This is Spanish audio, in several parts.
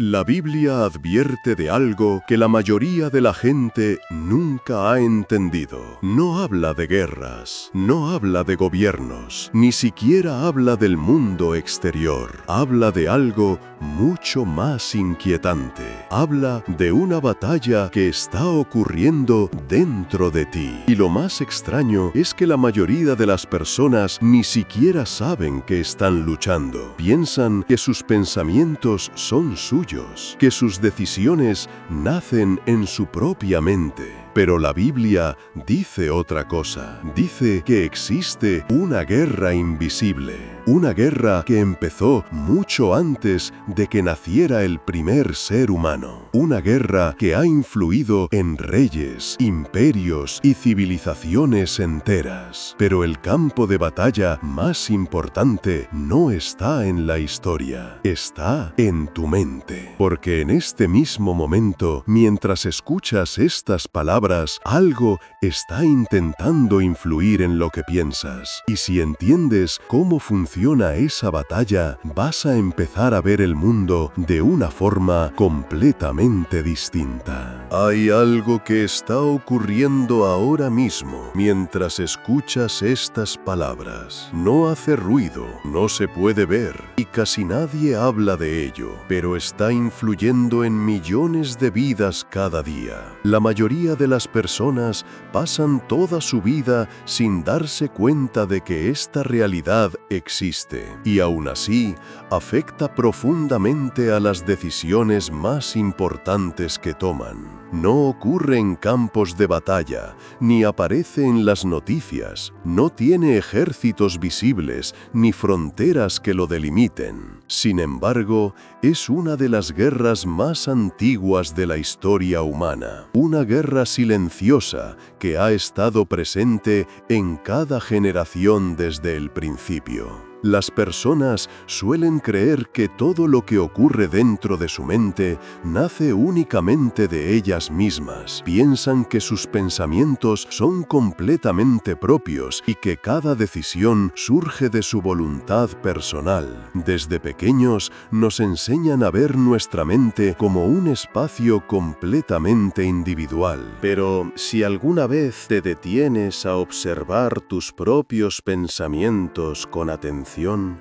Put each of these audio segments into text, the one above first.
La Biblia advierte de algo que la mayoría de la gente nunca ha entendido. No habla de guerras, no habla de gobiernos, ni siquiera habla del mundo exterior. Habla de algo mucho más inquietante. Habla de una batalla que está ocurriendo dentro de ti. Y lo más extraño es que la mayoría de las personas ni siquiera saben que están luchando. Piensan que sus pensamientos son suyos, que sus decisiones nacen en su propia mente. Pero la Biblia dice otra cosa. Dice que existe una guerra invisible. Una guerra que empezó mucho antes de que naciera el primer ser humano. Una guerra que ha influido en reyes, imperios y civilizaciones enteras. Pero el campo de batalla más importante no está en la historia. Está en tu mente. Porque en este mismo momento, mientras escuchas estas palabras, algo está intentando influir en lo que piensas. Y si entiendes cómo funciona esa batalla, vas a empezar a ver el mundo de una forma completamente distinta. Hay algo que está ocurriendo ahora mismo mientras escuchas estas palabras. No hace ruido, no se puede ver y casi nadie habla de ello, pero está influyendo en millones de vidas cada día. La mayoría de las personas pasan toda su vida sin darse cuenta de que esta realidad existe y aún así afecta profundamente a las decisiones más importantes que toman. No ocurre en campos de batalla, ni aparece en las noticias, no tiene ejércitos visibles ni fronteras que lo delimiten. Sin embargo, es una de las guerras más antiguas de la historia humana. Una guerra silenciosa que ha estado presente en cada generación desde el principio. Las personas suelen creer que todo lo que ocurre dentro de su mente nace únicamente de ellas mismas. Piensan que sus pensamientos son completamente propios y que cada decisión surge de su voluntad personal. Desde pequeños nos enseñan a ver nuestra mente como un espacio completamente individual. Pero si alguna vez te detienes a observar tus propios pensamientos con atención,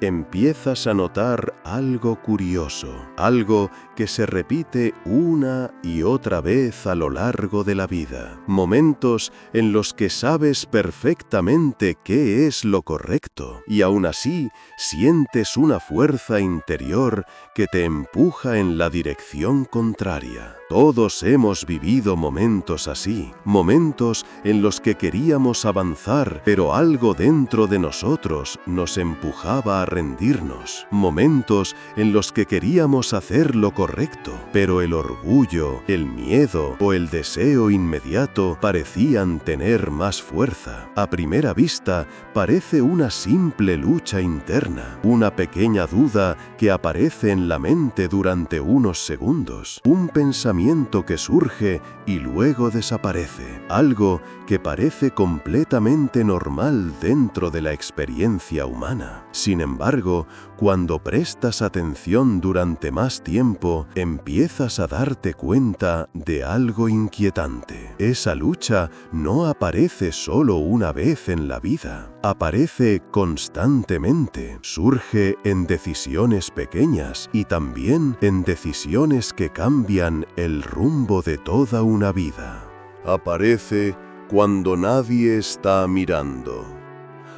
empiezas a notar algo curioso, algo que se repite una y otra vez a lo largo de la vida. Momentos en los que sabes perfectamente qué es lo correcto y aún así sientes una fuerza interior que te empuja en la dirección contraria. Todos hemos vivido momentos así, momentos en los que queríamos avanzar, pero algo dentro de nosotros nos empujaba a rendirnos. Momentos en los que queríamos hacer lo correcto, pero el orgullo, el miedo o el deseo inmediato parecían tener más fuerza. A primera vista, parece una simple lucha interna, una pequeña duda que aparece en la mente durante unos segundos, un pensamiento que surge y luego desaparece, algo que parece completamente normal dentro de la experiencia humana. Sin embargo, cuando prestas atención durante más tiempo, empiezas a darte cuenta de algo inquietante. Esa lucha no aparece solo una vez en la vida, aparece constantemente. Surge en decisiones pequeñas y también en decisiones que cambian el rumbo de toda una vida. Aparece cuando nadie está mirando.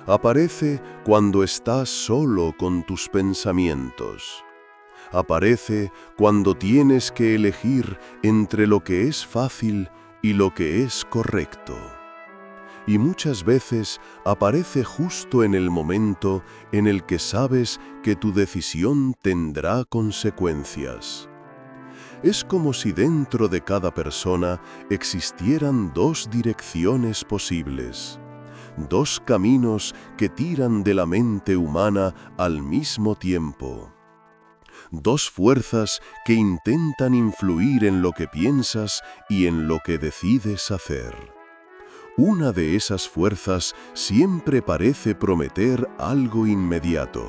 Aparece cuando estás solo con tus pensamientos. Aparece cuando tienes que elegir entre lo que es fácil y lo que es correcto. Y muchas veces aparece justo en el momento en el que sabes que tu decisión tendrá consecuencias. Es como si dentro de cada persona existieran dos direcciones posibles. Dos caminos que tiran de la mente humana al mismo tiempo. Dos fuerzas que intentan influir en lo que piensas y en lo que decides hacer. Una de esas fuerzas siempre parece prometer algo inmediato.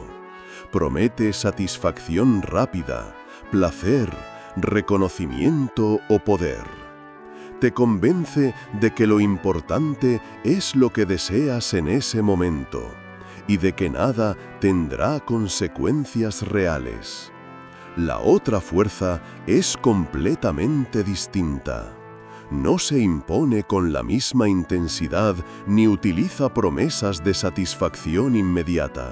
Promete satisfacción rápida, placer, reconocimiento o poder. Te convence de que lo importante es lo que deseas en ese momento y de que nada tendrá consecuencias reales. La otra fuerza es completamente distinta. No se impone con la misma intensidad ni utiliza promesas de satisfacción inmediata.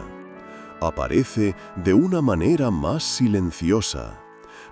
Aparece de una manera más silenciosa,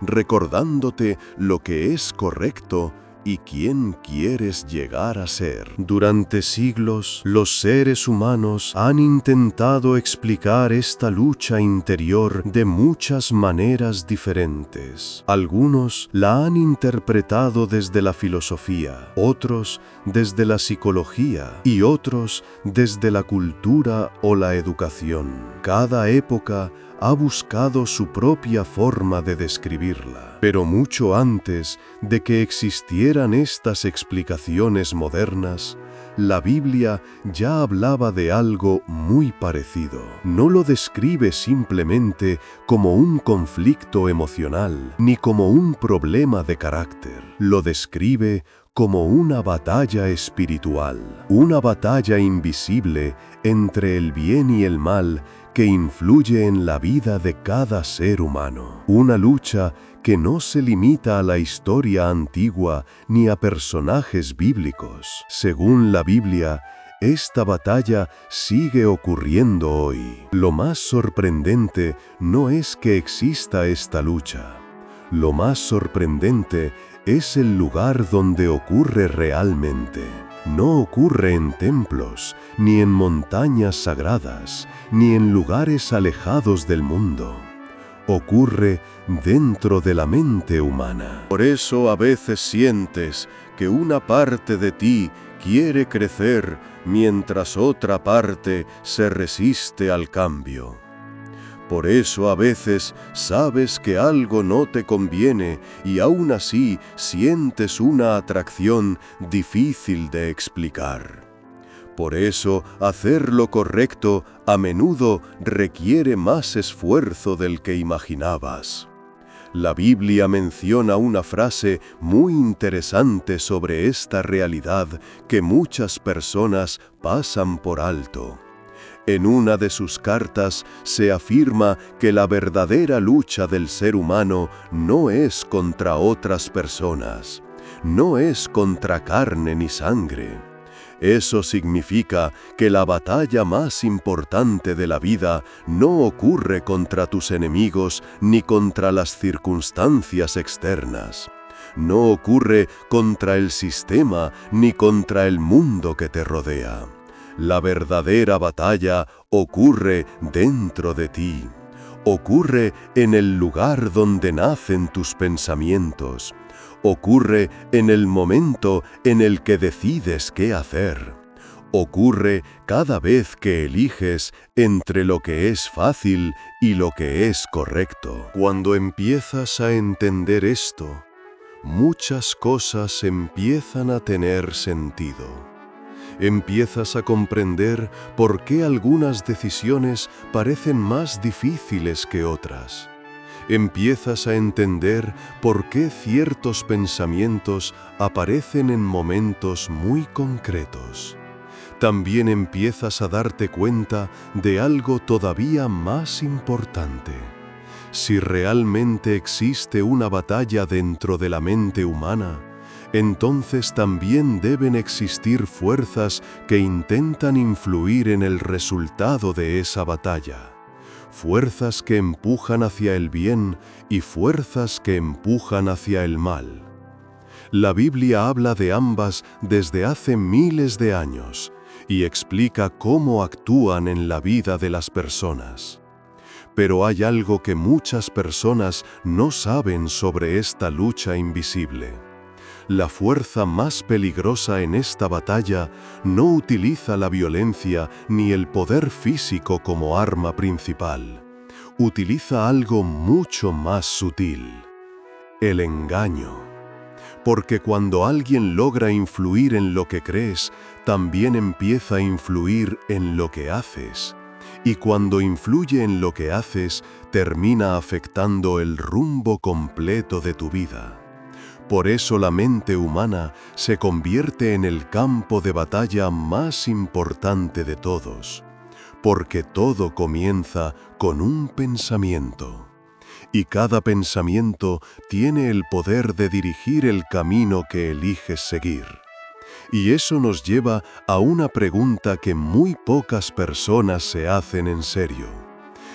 recordándote lo que es correcto y quién quieres llegar a ser. Durante siglos, los seres humanos han intentado explicar esta lucha interior de muchas maneras diferentes. Algunos la han interpretado desde la filosofía, otros desde la psicología y otros desde la cultura o la educación. Cada época ha buscado su propia forma de describirla. Pero mucho antes de que existieran estas explicaciones modernas, la Biblia ya hablaba de algo muy parecido. No lo describe simplemente como un conflicto emocional, ni como un problema de carácter. Lo describe como una batalla espiritual, una batalla invisible entre el bien y el mal que influye en la vida de cada ser humano. Una lucha que no se limita a la historia antigua ni a personajes bíblicos. Según la Biblia, esta batalla sigue ocurriendo hoy. Lo más sorprendente no es que exista esta lucha. Lo más sorprendente es el lugar donde ocurre realmente. No ocurre en templos, ni en montañas sagradas, ni en lugares alejados del mundo. Ocurre dentro de la mente humana. Por eso a veces sientes que una parte de ti quiere crecer mientras otra parte se resiste al cambio. Por eso a veces sabes que algo no te conviene y aún así sientes una atracción difícil de explicar. Por eso hacer lo correcto a menudo requiere más esfuerzo del que imaginabas. La Biblia menciona una frase muy interesante sobre esta realidad que muchas personas pasan por alto. En una de sus cartas se afirma que la verdadera lucha del ser humano no es contra otras personas, no es contra carne ni sangre. Eso significa que la batalla más importante de la vida no ocurre contra tus enemigos ni contra las circunstancias externas. No ocurre contra el sistema ni contra el mundo que te rodea. La verdadera batalla ocurre dentro de ti. Ocurre en el lugar donde nacen tus pensamientos. Ocurre en el momento en el que decides qué hacer. Ocurre cada vez que eliges entre lo que es fácil y lo que es correcto. Cuando empiezas a entender esto, muchas cosas empiezan a tener sentido. Empiezas a comprender por qué algunas decisiones parecen más difíciles que otras. Empiezas a entender por qué ciertos pensamientos aparecen en momentos muy concretos. También empiezas a darte cuenta de algo todavía más importante. Si realmente existe una batalla dentro de la mente humana, entonces también deben existir fuerzas que intentan influir en el resultado de esa batalla. Fuerzas que empujan hacia el bien y fuerzas que empujan hacia el mal. La Biblia habla de ambas desde hace miles de años y explica cómo actúan en la vida de las personas. Pero hay algo que muchas personas no saben sobre esta lucha invisible. La fuerza más peligrosa en esta batalla no utiliza la violencia ni el poder físico como arma principal. Utiliza algo mucho más sutil: el engaño. Porque cuando alguien logra influir en lo que crees, también empieza a influir en lo que haces. y cuando influye en lo que haces, termina afectando el rumbo completo de tu vida. Por eso la mente humana se convierte en el campo de batalla más importante de todos, porque todo comienza con un pensamiento. Y cada pensamiento tiene el poder de dirigir el camino que eliges seguir. Y eso nos lleva a una pregunta que muy pocas personas se hacen en serio.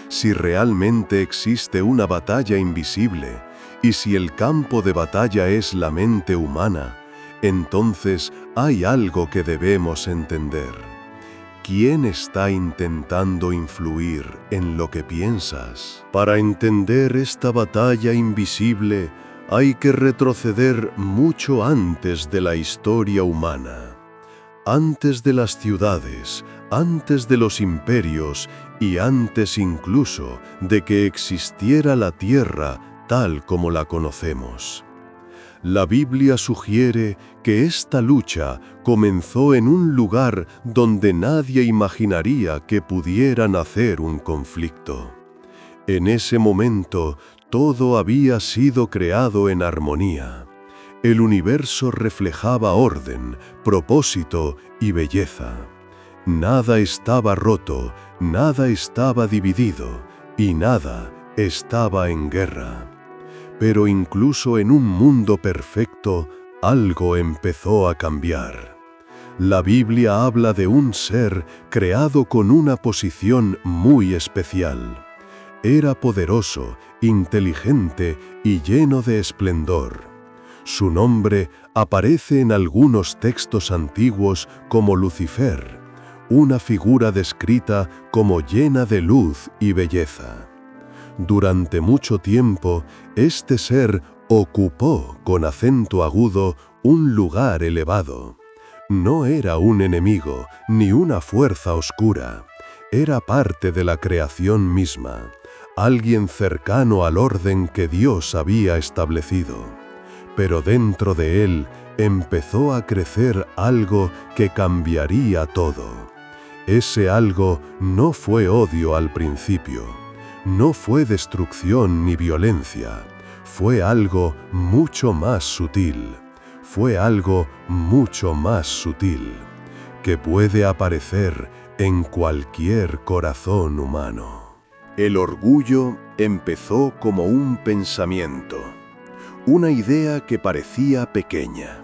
Si realmente existe una batalla invisible, y si el campo de batalla es la mente humana, entonces hay algo que debemos entender. ¿Quién está intentando influir en lo que piensas? Para entender esta batalla invisible, hay que retroceder mucho antes de la historia humana. Antes de las ciudades, antes de los imperios y antes incluso de que existiera la tierra tal como la conocemos. La Biblia sugiere que esta lucha comenzó en un lugar donde nadie imaginaría que pudiera nacer un conflicto. En ese momento, todo había sido creado en armonía. El universo reflejaba orden, propósito y belleza. Nada estaba roto, nada estaba dividido y nada estaba en guerra. Pero incluso en un mundo perfecto, algo empezó a cambiar. La Biblia habla de un ser creado con una posición muy especial. Era poderoso, inteligente y lleno de esplendor. Su nombre aparece en algunos textos antiguos como Lucifer, una figura descrita como llena de luz y belleza. Durante mucho tiempo, este ser ocupó, con acento agudo, un lugar elevado. No era un enemigo, ni una fuerza oscura. Era parte de la creación misma, alguien cercano al orden que Dios había establecido. Pero dentro de él empezó a crecer algo que cambiaría todo. Ese algo no fue odio al principio. No fue destrucción ni violencia, fue algo mucho más sutil. Fue algo mucho más sutil, que puede aparecer en cualquier corazón humano. El orgullo empezó como un pensamiento, una idea que parecía pequeña,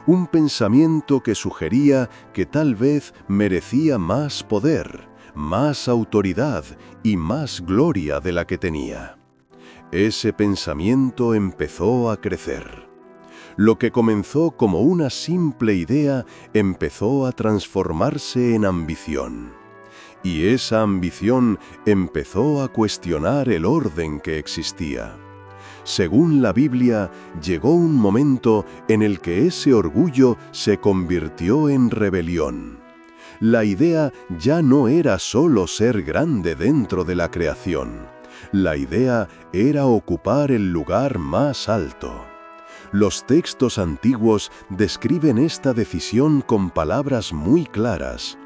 un pensamiento que sugería que tal vez merecía más poder, más autoridad y más gloria de la que tenía. Ese pensamiento empezó a crecer. Lo que comenzó como una simple idea empezó a transformarse en ambición. Y esa ambición empezó a cuestionar el orden que existía. Según la Biblia, llegó un momento en el que ese orgullo se convirtió en rebelión. La idea ya no era solo ser grande dentro de la creación. La idea era ocupar el lugar más alto. Los textos antiguos describen esta decisión con palabras muy claras.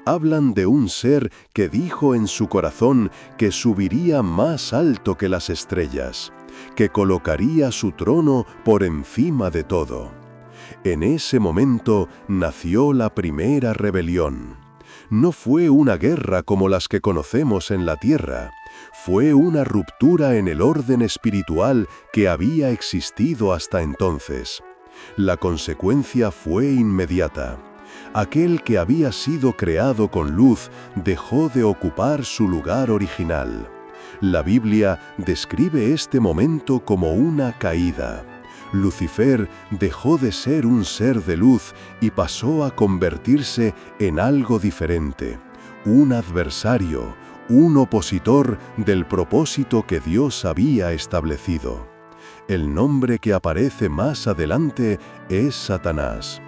Hablan de un ser que dijo en su corazón que subiría más alto que las estrellas, que colocaría su trono por encima de todo. En ese momento nació la primera rebelión. No fue una guerra como las que conocemos en la tierra, fue una ruptura en el orden espiritual que había existido hasta entonces. La consecuencia fue inmediata. Aquel que había sido creado con luz dejó de ocupar su lugar original. La Biblia describe este momento como una caída. Lucifer dejó de ser un ser de luz y pasó a convertirse en algo diferente, un adversario, un opositor del propósito que Dios había establecido. El nombre que aparece más adelante es Satanás.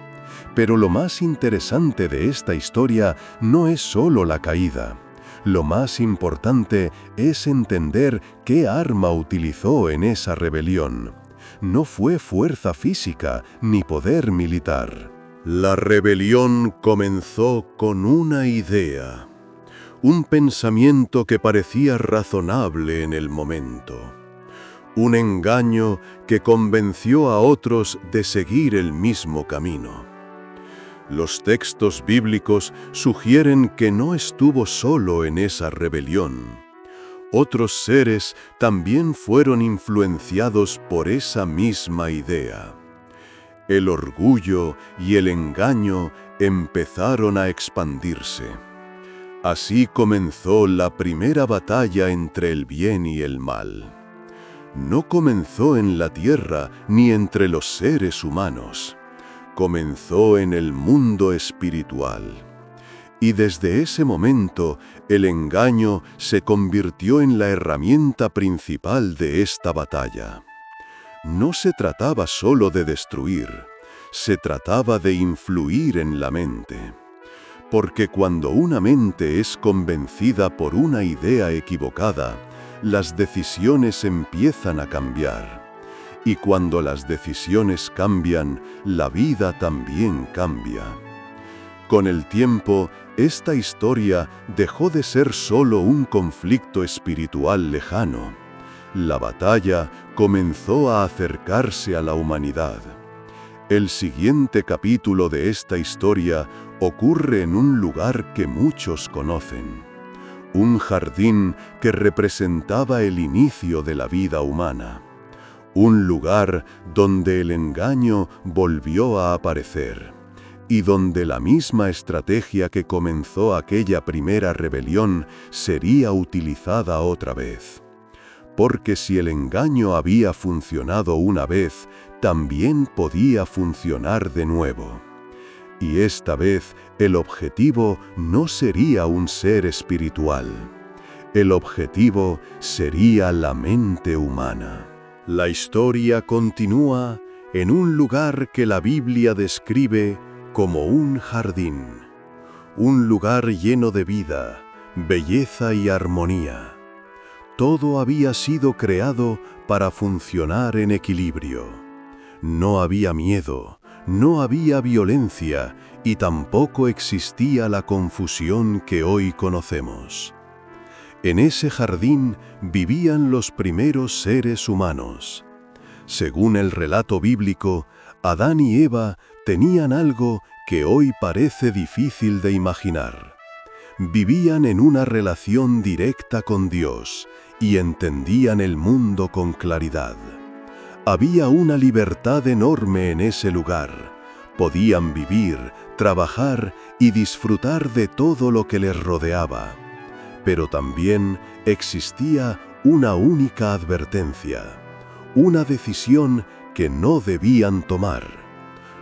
Pero lo más interesante de esta historia no es solo la caída. Lo más importante es entender qué arma utilizó en esa rebelión. No fue fuerza física ni poder militar. La rebelión comenzó con una idea un pensamiento que parecía razonable en el momento, un engaño que convenció a otros de seguir el mismo camino. Los textos bíblicos sugieren que no estuvo solo en esa rebelión. Otros seres también fueron influenciados por esa misma idea. El orgullo y el engaño empezaron a expandirse. Así comenzó la primera batalla entre el bien y el mal. No comenzó en la tierra ni entre los seres humanos. Comenzó en el mundo espiritual. Y desde ese momento, el engaño se convirtió en la herramienta principal de esta batalla. No se trataba solo de destruir, se trataba de influir en la mente. Porque cuando una mente es convencida por una idea equivocada, las decisiones empiezan a cambiar. Y cuando las decisiones cambian, la vida también cambia. Con el tiempo, esta historia dejó de ser solo un conflicto espiritual lejano. La batalla comenzó a acercarse a la humanidad. El siguiente capítulo de esta historia ocurre en un lugar que muchos conocen. Un jardín que representaba el inicio de la vida humana. Un lugar donde el engaño volvió a aparecer. Y donde la misma estrategia que comenzó aquella primera rebelión sería utilizada otra vez. Porque si el engaño había funcionado una vez, también podía funcionar de nuevo. Y esta vez el objetivo no sería un ser espiritual. El objetivo sería la mente humana. La historia continúa en un lugar que la Biblia describe como un jardín. Un lugar lleno de vida, belleza y armonía. Todo había sido creado para funcionar en equilibrio. No había miedo, no había violencia y tampoco existía la confusión que hoy conocemos. En ese jardín vivían los primeros seres humanos. Según el relato bíblico, Adán y Eva tenían algo que hoy parece difícil de imaginar. Vivían en una relación directa con Dios y entendían el mundo con claridad. Había una libertad enorme en ese lugar. Podían vivir, trabajar y disfrutar de todo lo que les rodeaba. Pero también existía una única advertencia, una decisión que no debían tomar.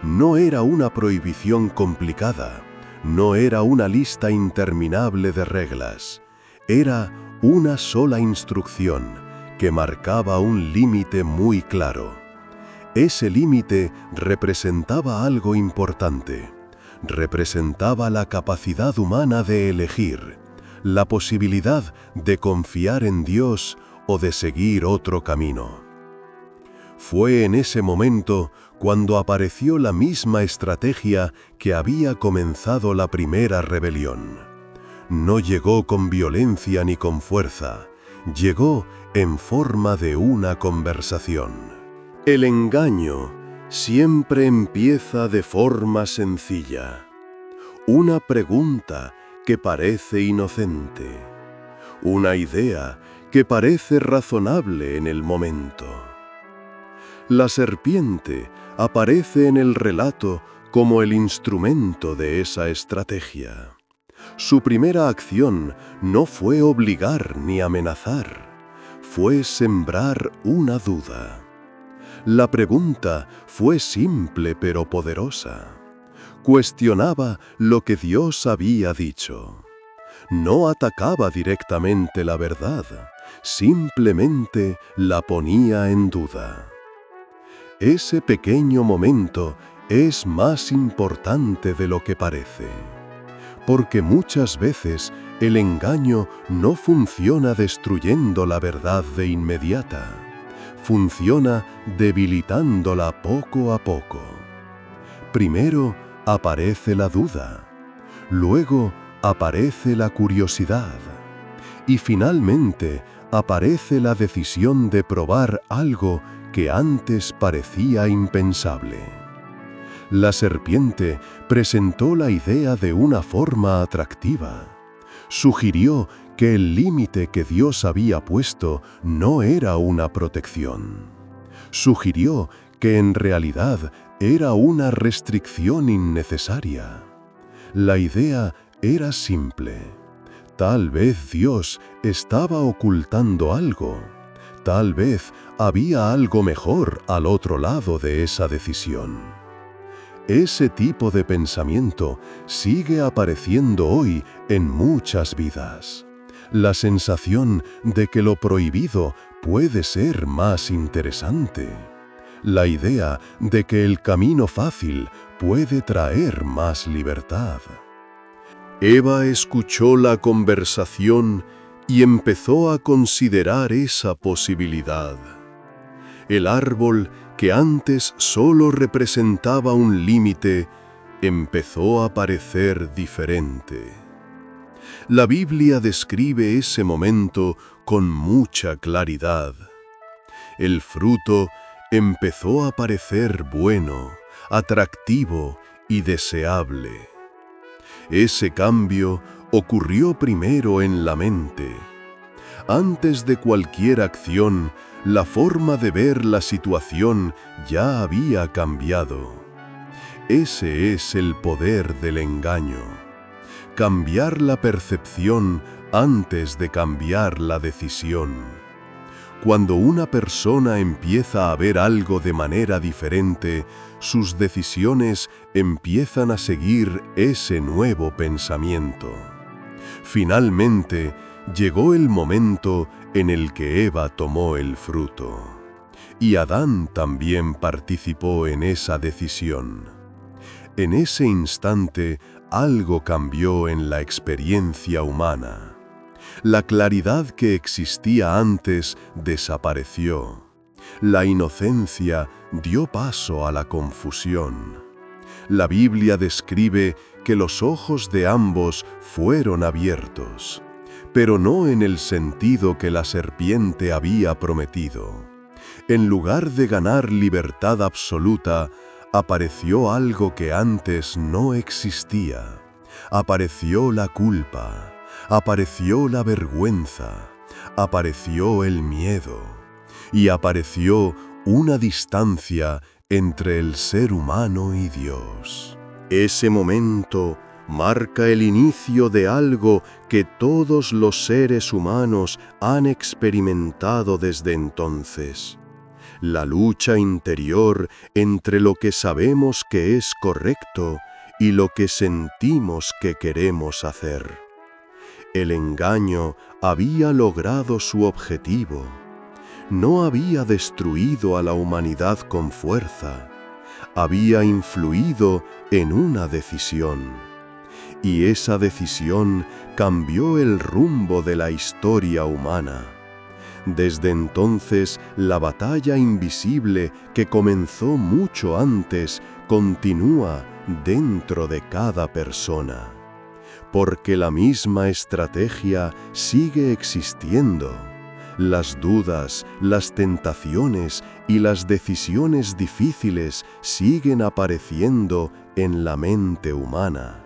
No era una prohibición complicada, no era una lista interminable de reglas, era una sola instrucción que marcaba un límite muy claro. Ese límite representaba algo importante, representaba la capacidad humana de elegir, la posibilidad de confiar en Dios o de seguir otro camino. Fue en ese momento cuando apareció la misma estrategia que había comenzado la primera rebelión. No llegó con violencia ni con fuerza, llegó en forma de una conversación. El engaño siempre empieza de forma sencilla. Una pregunta que parece inocente. Una idea que parece razonable en el momento. La serpiente aparece en el relato como el instrumento de esa estrategia. Su primera acción no fue obligar ni amenazar, fue sembrar una duda. La pregunta fue simple pero poderosa. Cuestionaba lo que Dios había dicho. No atacaba directamente la verdad, simplemente la ponía en duda. Ese pequeño momento es más importante de lo que parece, porque muchas veces el engaño no funciona destruyendo la verdad de inmediata, funciona debilitándola poco a poco. Primero aparece la duda, luego aparece la curiosidad. Y finalmente aparece la decisión de probar algo que antes parecía impensable. La serpiente presentó la idea de una forma atractiva. Sugirió que el límite que Dios había puesto no era una protección. Sugirió que en realidad era una restricción innecesaria. La idea era simple. Tal vez Dios estaba ocultando algo. Tal vez había algo mejor al otro lado de esa decisión. Ese tipo de pensamiento sigue apareciendo hoy en muchas vidas. La sensación de que lo prohibido puede ser más interesante. La idea de que el camino fácil puede traer más libertad. Eva escuchó la conversación y empezó a considerar esa posibilidad. El árbol, que antes solo representaba un límite, empezó a parecer diferente. La Biblia describe ese momento con mucha claridad. El fruto empezó a parecer bueno, atractivo y deseable. Ese cambio ocurrió primero en la mente. Antes de cualquier acción, la forma de ver la situación ya había cambiado. Ese es el poder del engaño. Cambiar la percepción antes de cambiar la decisión. Cuando una persona empieza a ver algo de manera diferente, sus decisiones empiezan a seguir ese nuevo pensamiento. Finalmente, llegó el momento en el que Eva tomó el fruto. Y Adán también participó en esa decisión. En ese instante, algo cambió en la experiencia humana. La claridad que existía antes desapareció. La inocencia dio paso a la confusión. La Biblia describe que los ojos de ambos fueron abiertos, pero no en el sentido que la serpiente había prometido. En lugar de ganar libertad absoluta, apareció algo que antes no existía. Apareció la culpa. Apareció la vergüenza, apareció el miedo y apareció una distancia entre el ser humano y Dios. Ese momento marca el inicio de algo que todos los seres humanos han experimentado desde entonces. La lucha interior entre lo que sabemos que es correcto y lo que sentimos que queremos hacer. El engaño había logrado su objetivo. No había destruido a la humanidad con fuerza. Había influido en una decisión. Y esa decisión cambió el rumbo de la historia humana. Desde entonces, la batalla invisible que comenzó mucho antes continúa dentro de cada persona. Porque la misma estrategia sigue existiendo. Las dudas, las tentaciones y las decisiones difíciles siguen apareciendo en la mente humana.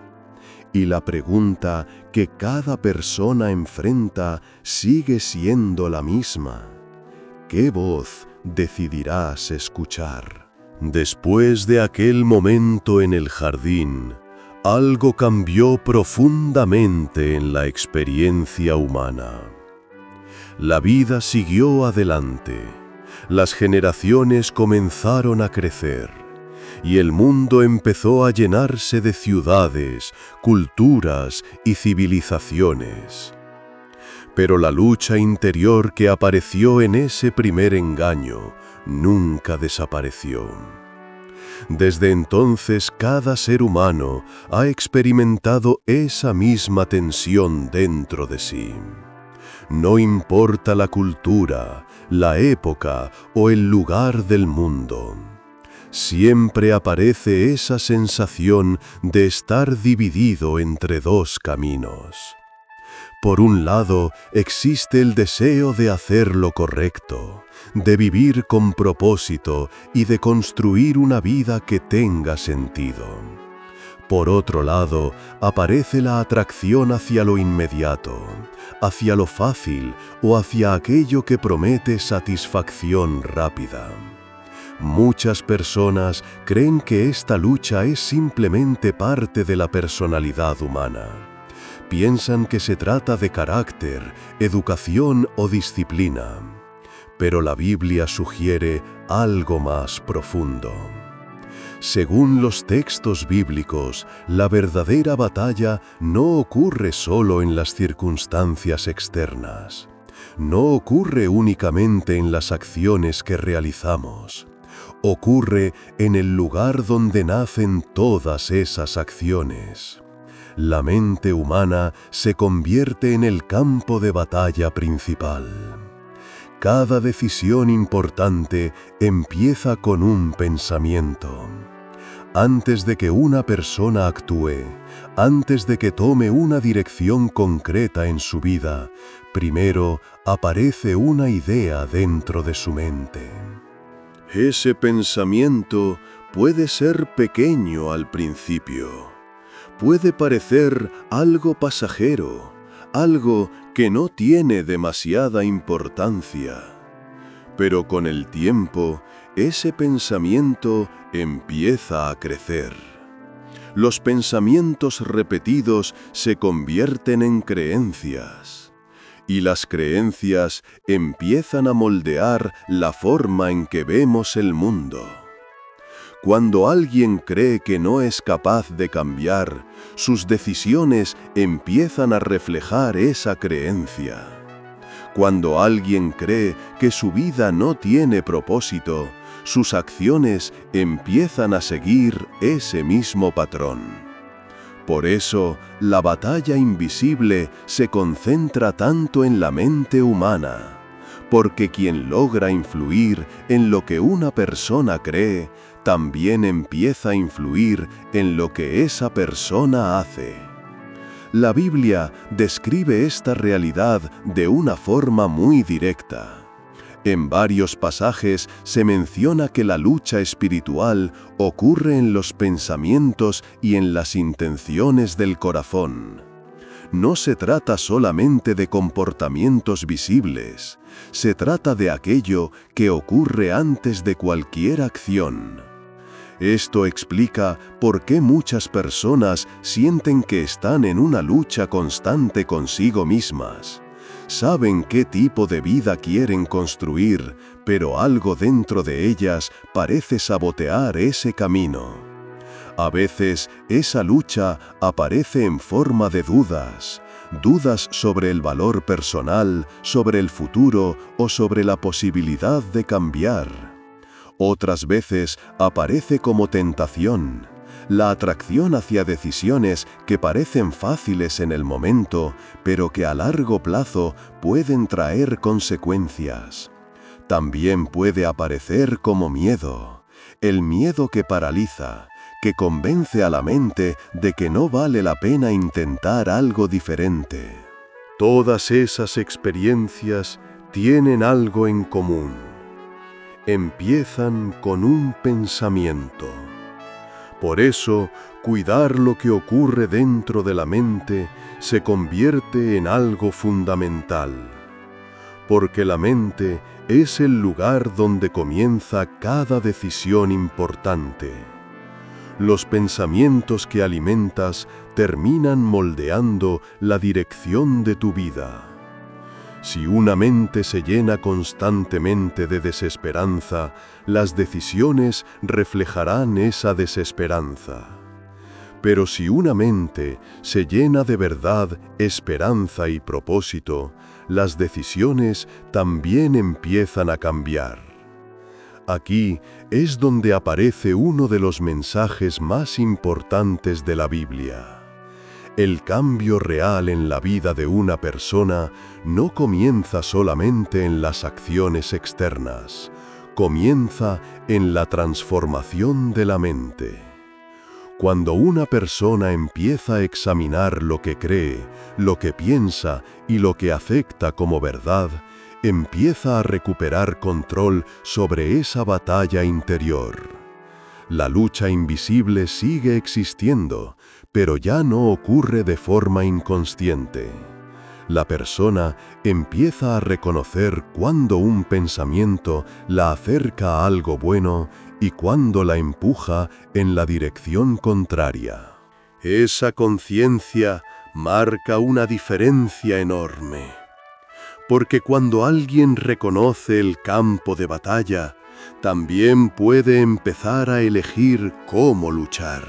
Y la pregunta que cada persona enfrenta sigue siendo la misma. ¿Qué voz decidirás escuchar? Después de aquel momento en el jardín, algo cambió profundamente en la experiencia humana. La vida siguió adelante, las generaciones comenzaron a crecer, y el mundo empezó a llenarse de ciudades, culturas y civilizaciones. Pero la lucha interior que apareció en ese primer engaño nunca desapareció. Desde entonces, cada ser humano ha experimentado esa misma tensión dentro de sí. No importa la cultura, la época o el lugar del mundo. siempre aparece esa sensación de estar dividido entre dos caminos. Por un lado, existe el deseo de hacer lo correcto, de vivir con propósito y de construir una vida que tenga sentido. Por otro lado, aparece la atracción hacia lo inmediato, hacia lo fácil o hacia aquello que promete satisfacción rápida. Muchas personas creen que esta lucha es simplemente parte de la personalidad humana. Piensan que se trata de carácter, educación o disciplina. Pero la Biblia sugiere algo más profundo. Según los textos bíblicos, la verdadera batalla no ocurre solo en las circunstancias externas. No ocurre únicamente en las acciones que realizamos. Ocurre en el lugar donde nacen todas esas acciones. La mente humana se convierte en el campo de batalla principal. Cada decisión importante empieza con un pensamiento. Antes de que una persona actúe, antes de que tome una dirección concreta en su vida, primero aparece una idea dentro de su mente. Ese pensamiento puede ser pequeño al principio. Puede parecer algo pasajero, algo que no tiene demasiada importancia. Pero con el tiempo, ese pensamiento empieza a crecer. Los pensamientos repetidos se convierten en creencias. Y las creencias empiezan a moldear la forma en que vemos el mundo. Cuando alguien cree que no es capaz de cambiar, sus decisiones empiezan a reflejar esa creencia. Cuando alguien cree que su vida no tiene propósito, sus acciones empiezan a seguir ese mismo patrón. Por eso, la batalla invisible se concentra tanto en la mente humana, porque quien logra influir en lo que una persona cree, también empieza a influir en lo que esa persona hace. La Biblia describe esta realidad de una forma muy directa. En varios pasajes se menciona que la lucha espiritual ocurre en los pensamientos y en las intenciones del corazón. No se trata solamente de comportamientos visibles, se trata de aquello que ocurre antes de cualquier acción. Esto explica por qué muchas personas sienten que están en una lucha constante consigo mismas. Saben qué tipo de vida quieren construir, pero algo dentro de ellas parece sabotear ese camino. A veces, esa lucha aparece en forma de dudas. Dudas sobre el valor personal, sobre el futuro o sobre la posibilidad de cambiar. Otras veces aparece como tentación. La atracción hacia decisiones que parecen fáciles en el momento, pero que a largo plazo pueden traer consecuencias. También puede aparecer como miedo, el miedo que paraliza, que convence a la mente de que no vale la pena intentar algo diferente. Todas esas experiencias tienen algo en común. Empiezan con un pensamiento. Por eso, cuidar lo que ocurre dentro de la mente se convierte en algo fundamental. Porque la mente es el lugar donde comienza cada decisión importante. Los pensamientos que alimentas terminan moldeando la dirección de tu vida. Si una mente se llena constantemente de desesperanza, las decisiones reflejarán esa desesperanza. Pero si una mente se llena de verdad, esperanza y propósito, las decisiones también empiezan a cambiar. Aquí es donde aparece uno de los mensajes más importantes de la Biblia. El cambio real en la vida de una persona no comienza solamente en las acciones externas, comienza en la transformación de la mente. Cuando una persona empieza a examinar lo que cree, lo que piensa y lo que acepta como verdad, empieza a recuperar control sobre esa batalla interior. La lucha invisible sigue existiendo, pero ya no ocurre de forma inconsciente. La persona empieza a reconocer cuando un pensamiento la acerca a algo bueno y cuando la empuja en la dirección contraria. Esa conciencia marca una diferencia enorme. Porque cuando alguien reconoce el campo de batalla, también puede empezar a elegir cómo luchar.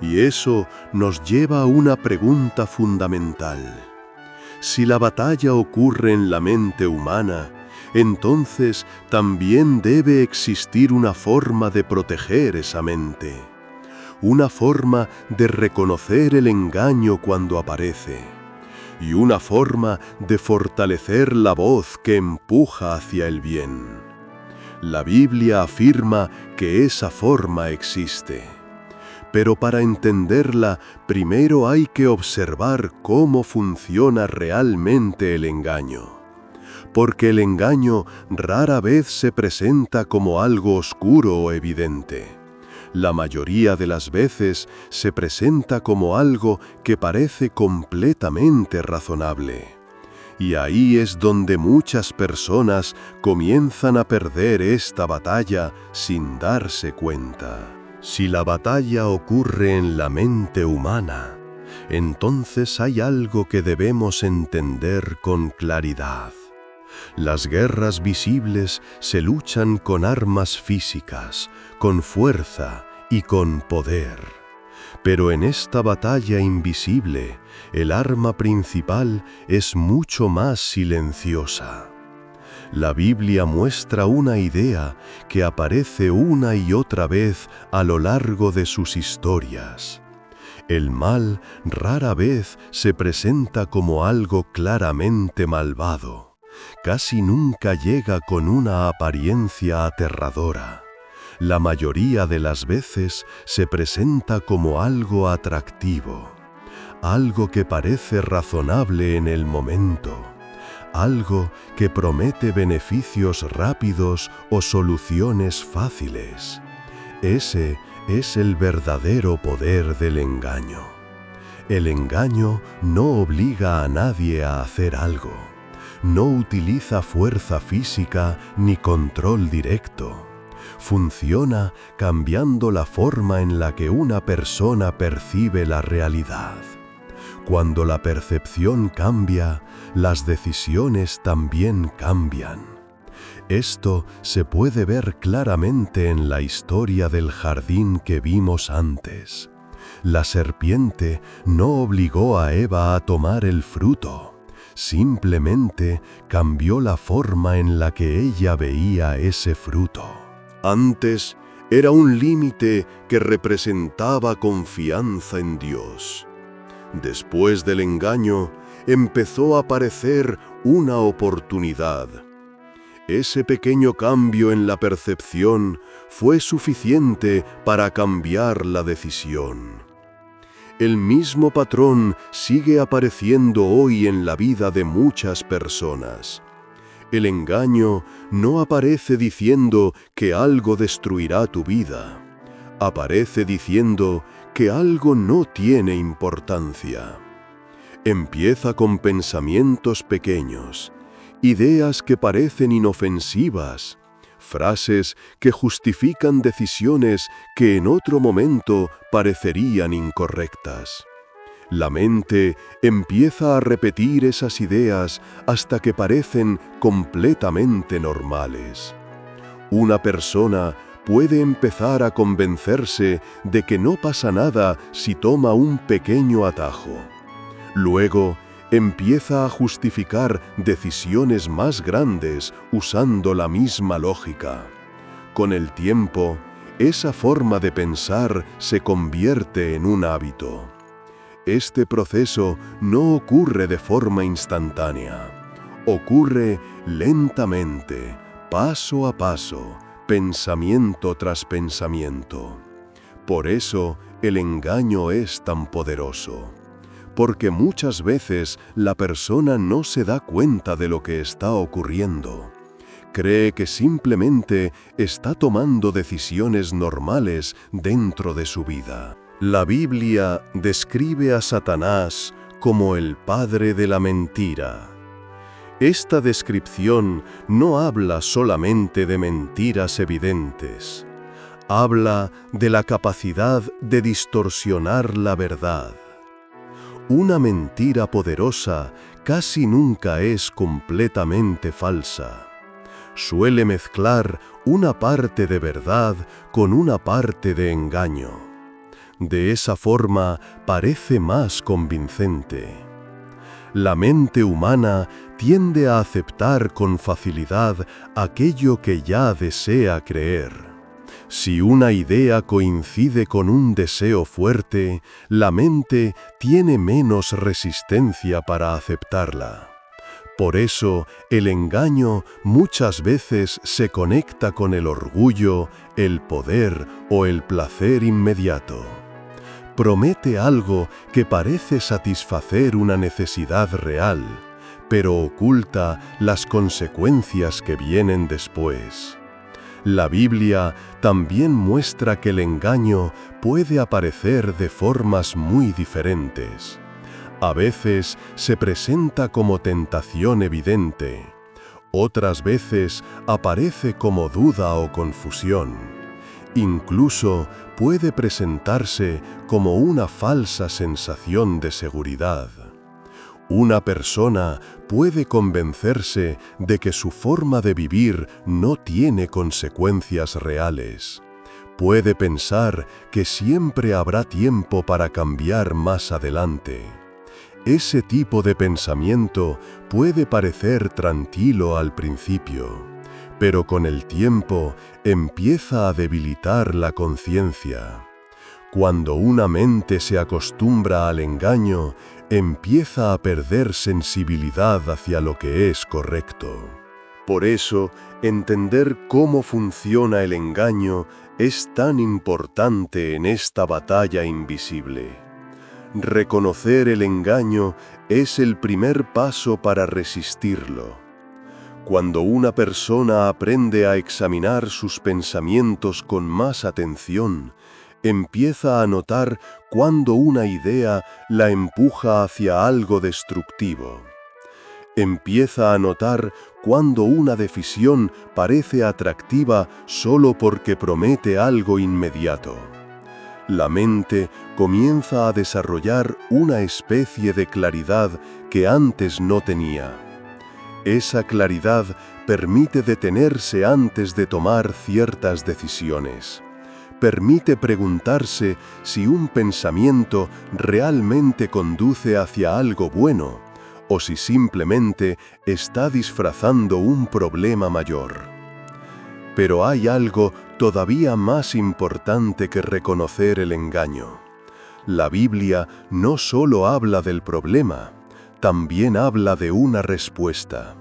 Y eso nos lleva a una pregunta fundamental. Si la batalla ocurre en la mente humana, entonces también debe existir una forma de proteger esa mente. Una forma de reconocer el engaño cuando aparece. Y una forma de fortalecer la voz que empuja hacia el bien. La Biblia afirma que esa forma existe. Pero para entenderla, primero hay que observar cómo funciona realmente el engaño. Porque el engaño rara vez se presenta como algo oscuro o evidente. La mayoría de las veces se presenta como algo que parece completamente razonable. Y ahí es donde muchas personas comienzan a perder esta batalla sin darse cuenta. Si la batalla ocurre en la mente humana, entonces hay algo que debemos entender con claridad. Las guerras visibles se luchan con armas físicas, con fuerza y con poder. Pero en esta batalla invisible, el arma principal es mucho más silenciosa. La Biblia muestra una idea que aparece una y otra vez a lo largo de sus historias. El mal rara vez se presenta como algo claramente malvado. Casi nunca llega con una apariencia aterradora. La mayoría de las veces se presenta como algo atractivo, algo que parece razonable en el momento, algo que promete beneficios rápidos o soluciones fáciles. Ese es el verdadero poder del engaño. El engaño no obliga a nadie a hacer algo. No utiliza fuerza física ni control directo. Funciona cambiando la forma en la que una persona percibe la realidad. Cuando la percepción cambia, las decisiones también cambian. Esto se puede ver claramente en la historia del jardín que vimos antes. La serpiente no obligó a Eva a tomar el fruto. Simplemente cambió la forma en la que ella veía ese fruto. Antes era un límite que representaba confianza en Dios. Después del engaño, empezó a aparecer una oportunidad. Ese pequeño cambio en la percepción fue suficiente para cambiar la decisión. El mismo patrón sigue apareciendo hoy en la vida de muchas personas. El engaño no aparece diciendo que algo destruirá tu vida. Aparece diciendo que algo no tiene importancia. Empieza con pensamientos pequeños, ideas que parecen inofensivas, frases que justifican decisiones que en otro momento parecerían incorrectas. La mente empieza a repetir esas ideas hasta que parecen completamente normales. Una persona puede empezar a convencerse de que no pasa nada si toma un pequeño atajo. Luego, empieza a justificar decisiones más grandes usando la misma lógica. Con el tiempo, esa forma de pensar se convierte en un hábito. Este proceso no ocurre de forma instantánea. Ocurre lentamente, paso a paso, pensamiento tras pensamiento. Por eso el engaño es tan poderoso, porque muchas veces la persona no se da cuenta de lo que está ocurriendo. Cree que simplemente está tomando decisiones normales dentro de su vida. La Biblia describe a Satanás como el padre de la mentira. Esta descripción no habla solamente de mentiras evidentes. Habla de la capacidad de distorsionar la verdad. Una mentira poderosa casi nunca es completamente falsa. Suele mezclar una parte de verdad con una parte de engaño. De esa forma parece más convincente. La mente humana tiende a aceptar con facilidad aquello que ya desea creer. Si una idea coincide con un deseo fuerte, la mente tiene menos resistencia para aceptarla. Por eso, el engaño muchas veces se conecta con el orgullo, el poder o el placer inmediato. Promete algo que parece satisfacer una necesidad real, pero oculta las consecuencias que vienen después. La Biblia también muestra que el engaño puede aparecer de formas muy diferentes. A veces se presenta como tentación evidente, otras veces aparece como duda o confusión. Incluso puede presentarse como una falsa sensación de seguridad. Una persona puede convencerse de que su forma de vivir no tiene consecuencias reales. Puede pensar que siempre habrá tiempo para cambiar más adelante. Ese tipo de pensamiento puede parecer tranquilo al principio, pero con el tiempo empieza a debilitar la conciencia. Cuando una mente se acostumbra al engaño, empieza a perder sensibilidad hacia lo que es correcto. Por eso, entender cómo funciona el engaño es tan importante en esta batalla invisible. Reconocer el engaño es el primer paso para resistirlo. Cuando una persona aprende a examinar sus pensamientos con más atención, empieza a notar cuando una idea la empuja hacia algo destructivo. Empieza a notar cuando una decisión parece atractiva solo porque promete algo inmediato. La mente comienza a desarrollar una especie de claridad que antes no tenía. Esa claridad permite detenerse antes de tomar ciertas decisiones. Permite preguntarse si un pensamiento realmente conduce hacia algo bueno, o si simplemente está disfrazando un problema mayor. Pero hay algo todavía más importante que reconocer el engaño. La Biblia no solo habla del problema, también habla de una respuesta.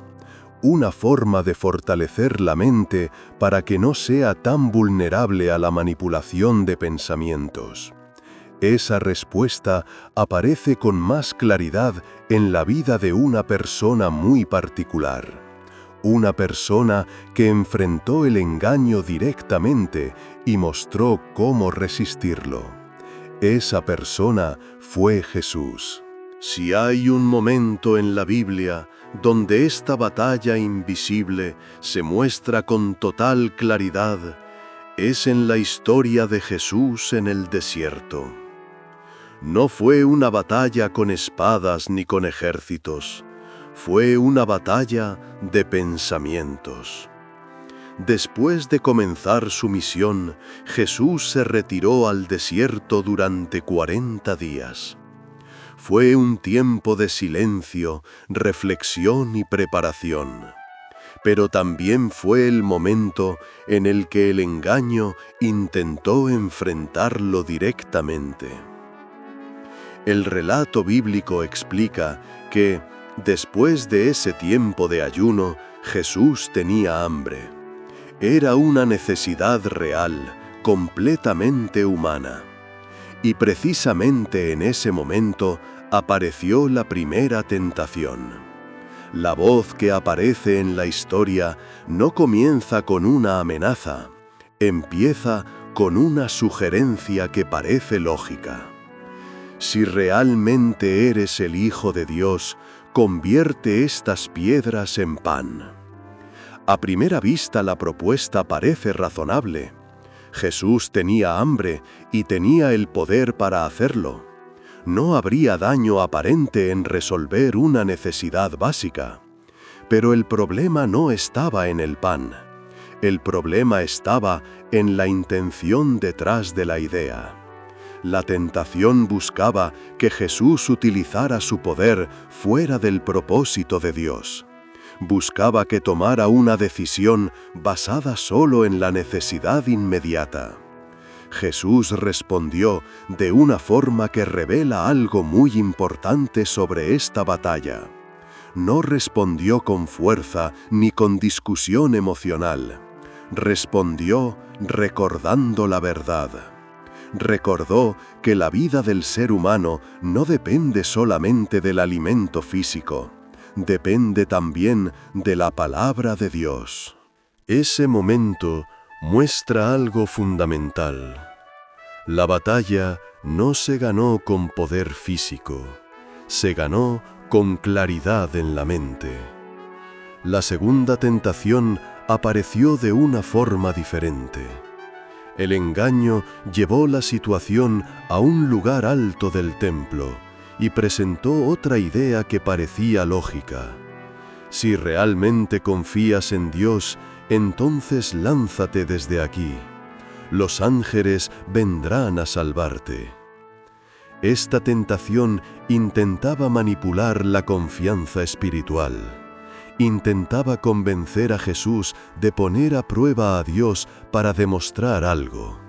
Una forma de fortalecer la mente para que no sea tan vulnerable a la manipulación de pensamientos. Esa respuesta aparece con más claridad en la vida de una persona muy particular. Una persona que enfrentó el engaño directamente y mostró cómo resistirlo. Esa persona fue Jesús. Si hay un momento en la Biblia donde esta batalla invisible se muestra con total claridad, es en la historia de Jesús en el desierto. No fue una batalla con espadas ni con ejércitos, fue una batalla de pensamientos. Después de comenzar su misión, Jesús se retiró al desierto durante 40 días. Fue un tiempo de silencio, reflexión y preparación. Pero también fue el momento en el que el engaño intentó enfrentarlo directamente. El relato bíblico explica que, después de ese tiempo de ayuno, Jesús tenía hambre. Era una necesidad real, completamente humana. Y precisamente en ese momento apareció la primera tentación. La voz que aparece en la historia no comienza con una amenaza, empieza con una sugerencia que parece lógica. Si realmente eres el Hijo de Dios, convierte estas piedras en pan. A primera vista la propuesta parece razonable. Jesús tenía hambre y tenía el poder para hacerlo. No habría daño aparente en resolver una necesidad básica. Pero el problema no estaba en el pan. El problema estaba en la intención detrás de la idea. La tentación buscaba que Jesús utilizara su poder fuera del propósito de Dios. Buscaba que tomara una decisión basada solo en la necesidad inmediata. Jesús respondió de una forma que revela algo muy importante sobre esta batalla. No respondió con fuerza ni con discusión emocional. Respondió recordando la verdad. Recordó que la vida del ser humano no depende solamente del alimento físico, depende también de la palabra de Dios. Ese momento muestra algo fundamental. La batalla no se ganó con poder físico, se ganó con claridad en la mente. La segunda tentación apareció de una forma diferente. El engaño llevó la situación a un lugar alto del templo y presentó otra idea que parecía lógica. Si realmente confías en Dios, entonces lánzate desde aquí. Los ángeles vendrán a salvarte. Esta tentación intentaba manipular la confianza espiritual. Intentaba convencer a Jesús de poner a prueba a Dios para demostrar algo.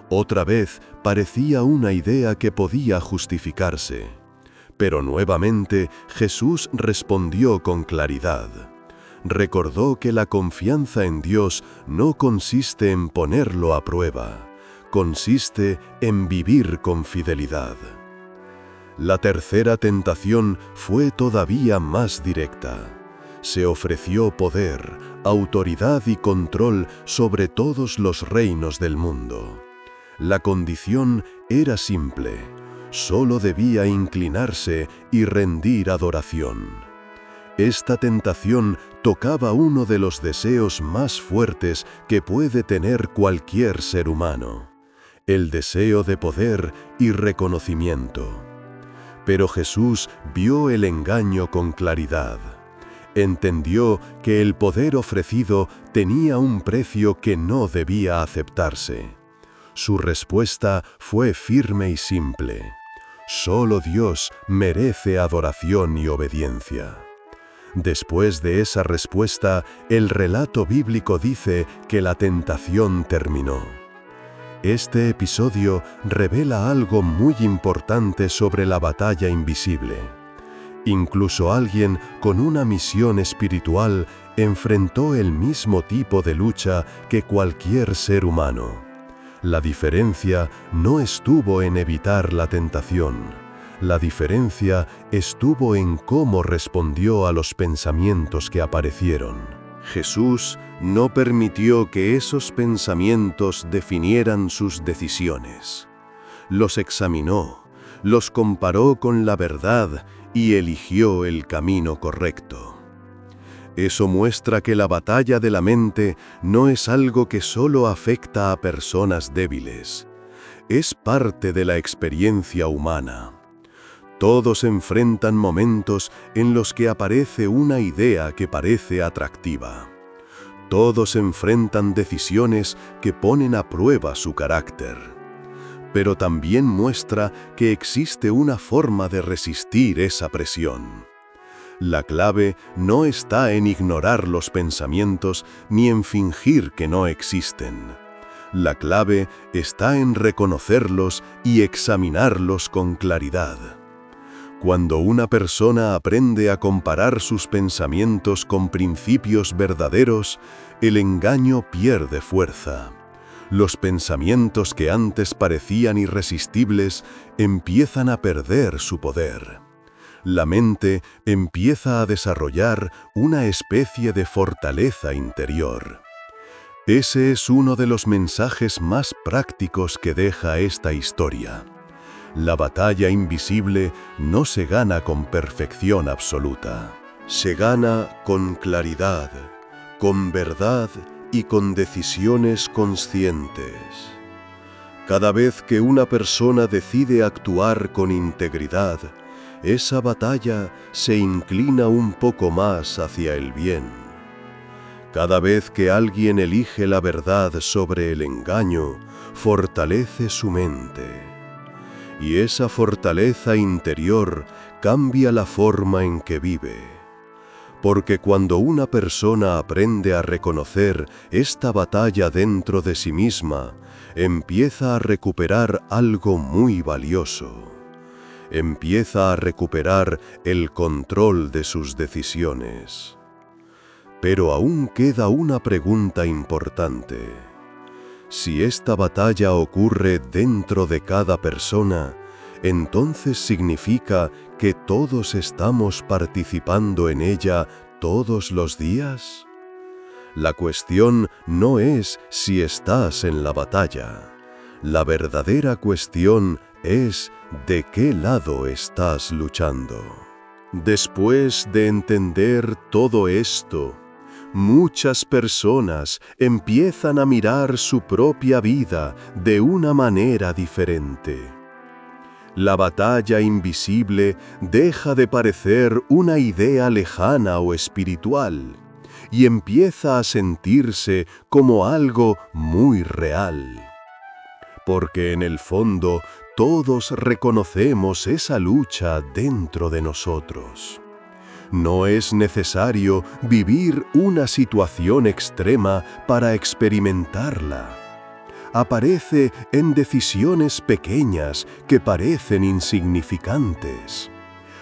Otra vez parecía una idea que podía justificarse. Pero nuevamente Jesús respondió con claridad. Recordó que la confianza en Dios no consiste en ponerlo a prueba, consiste en vivir con fidelidad. La tercera tentación fue todavía más directa. Se ofreció poder, autoridad y control sobre todos los reinos del mundo. La condición era simple, solo debía inclinarse y rendir adoración. Esta tentación tocaba uno de los deseos más fuertes que puede tener cualquier ser humano, el deseo de poder y reconocimiento. Pero Jesús vio el engaño con claridad. Entendió que el poder ofrecido tenía un precio que no debía aceptarse. Su respuesta fue firme y simple. Solo Dios merece adoración y obediencia. Después de esa respuesta, el relato bíblico dice que la tentación terminó. Este episodio revela algo muy importante sobre la batalla invisible. Incluso alguien con una misión espiritual enfrentó el mismo tipo de lucha que cualquier ser humano. La diferencia no estuvo en evitar la tentación. La diferencia estuvo en cómo respondió a los pensamientos que aparecieron. Jesús no permitió que esos pensamientos definieran sus decisiones. Los examinó, los comparó con la verdad y eligió el camino correcto. Eso muestra que la batalla de la mente no es algo que solo afecta a personas débiles. Es parte de la experiencia humana. Todos enfrentan momentos en los que aparece una idea que parece atractiva. Todos enfrentan decisiones que ponen a prueba su carácter. Pero también muestra que existe una forma de resistir esa presión. La clave no está en ignorar los pensamientos ni en fingir que no existen. La clave está en reconocerlos y examinarlos con claridad. Cuando una persona aprende a comparar sus pensamientos con principios verdaderos, el engaño pierde fuerza. Los pensamientos que antes parecían irresistibles empiezan a perder su poder. La mente empieza a desarrollar una especie de fortaleza interior. Ese es uno de los mensajes más prácticos que deja esta historia. La batalla invisible no se gana con perfección absoluta. Se gana con claridad, con verdad y con decisiones conscientes. Cada vez que una persona decide actuar con integridad, esa batalla se inclina un poco más hacia el bien. Cada vez que alguien elige la verdad sobre el engaño, fortalece su mente. Y esa fortaleza interior cambia la forma en que vive. Porque cuando una persona aprende a reconocer esta batalla dentro de sí misma, empieza a recuperar algo muy valioso. Empieza a recuperar el control de sus decisiones. Pero aún queda una pregunta importante. Si esta batalla ocurre dentro de cada persona, entonces significa que todos estamos participando en ella todos los días. La cuestión no es si estás en la batalla. La verdadera cuestión es de qué lado estás luchando. Después de entender todo esto, muchas personas empiezan a mirar su propia vida de una manera diferente. La batalla invisible deja de parecer una idea lejana o espiritual y empieza a sentirse como algo muy real. Porque en el fondo todos reconocemos esa lucha dentro de nosotros. No es necesario vivir una situación extrema para experimentarla. Aparece en decisiones pequeñas que parecen insignificantes.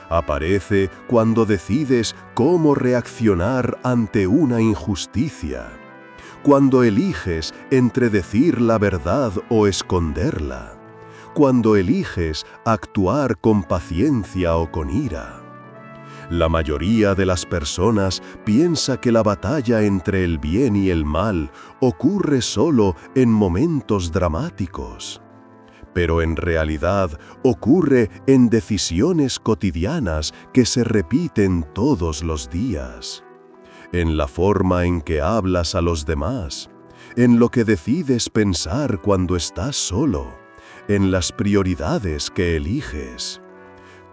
Aparece cuando decides cómo reaccionar ante una injusticia. Cuando eliges entre decir la verdad o esconderla. Cuando eliges actuar con paciencia o con ira. La mayoría de las personas piensa que la batalla entre el bien y el mal ocurre solo en momentos dramáticos. Pero en realidad ocurre en decisiones cotidianas que se repiten todos los días. En la forma en que hablas a los demás, en lo que decides pensar cuando estás solo, en las prioridades que eliges.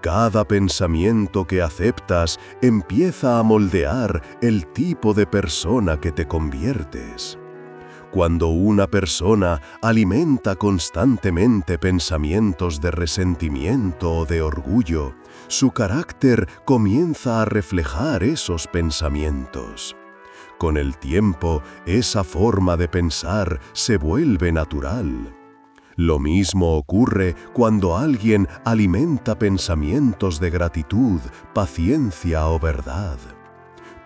Cada pensamiento que aceptas empieza a moldear el tipo de persona que te conviertes. Cuando una persona alimenta constantemente pensamientos de resentimiento o de orgullo, su carácter comienza a reflejar esos pensamientos. Con el tiempo, esa forma de pensar se vuelve natural. Lo mismo ocurre cuando alguien alimenta pensamientos de gratitud, paciencia o verdad.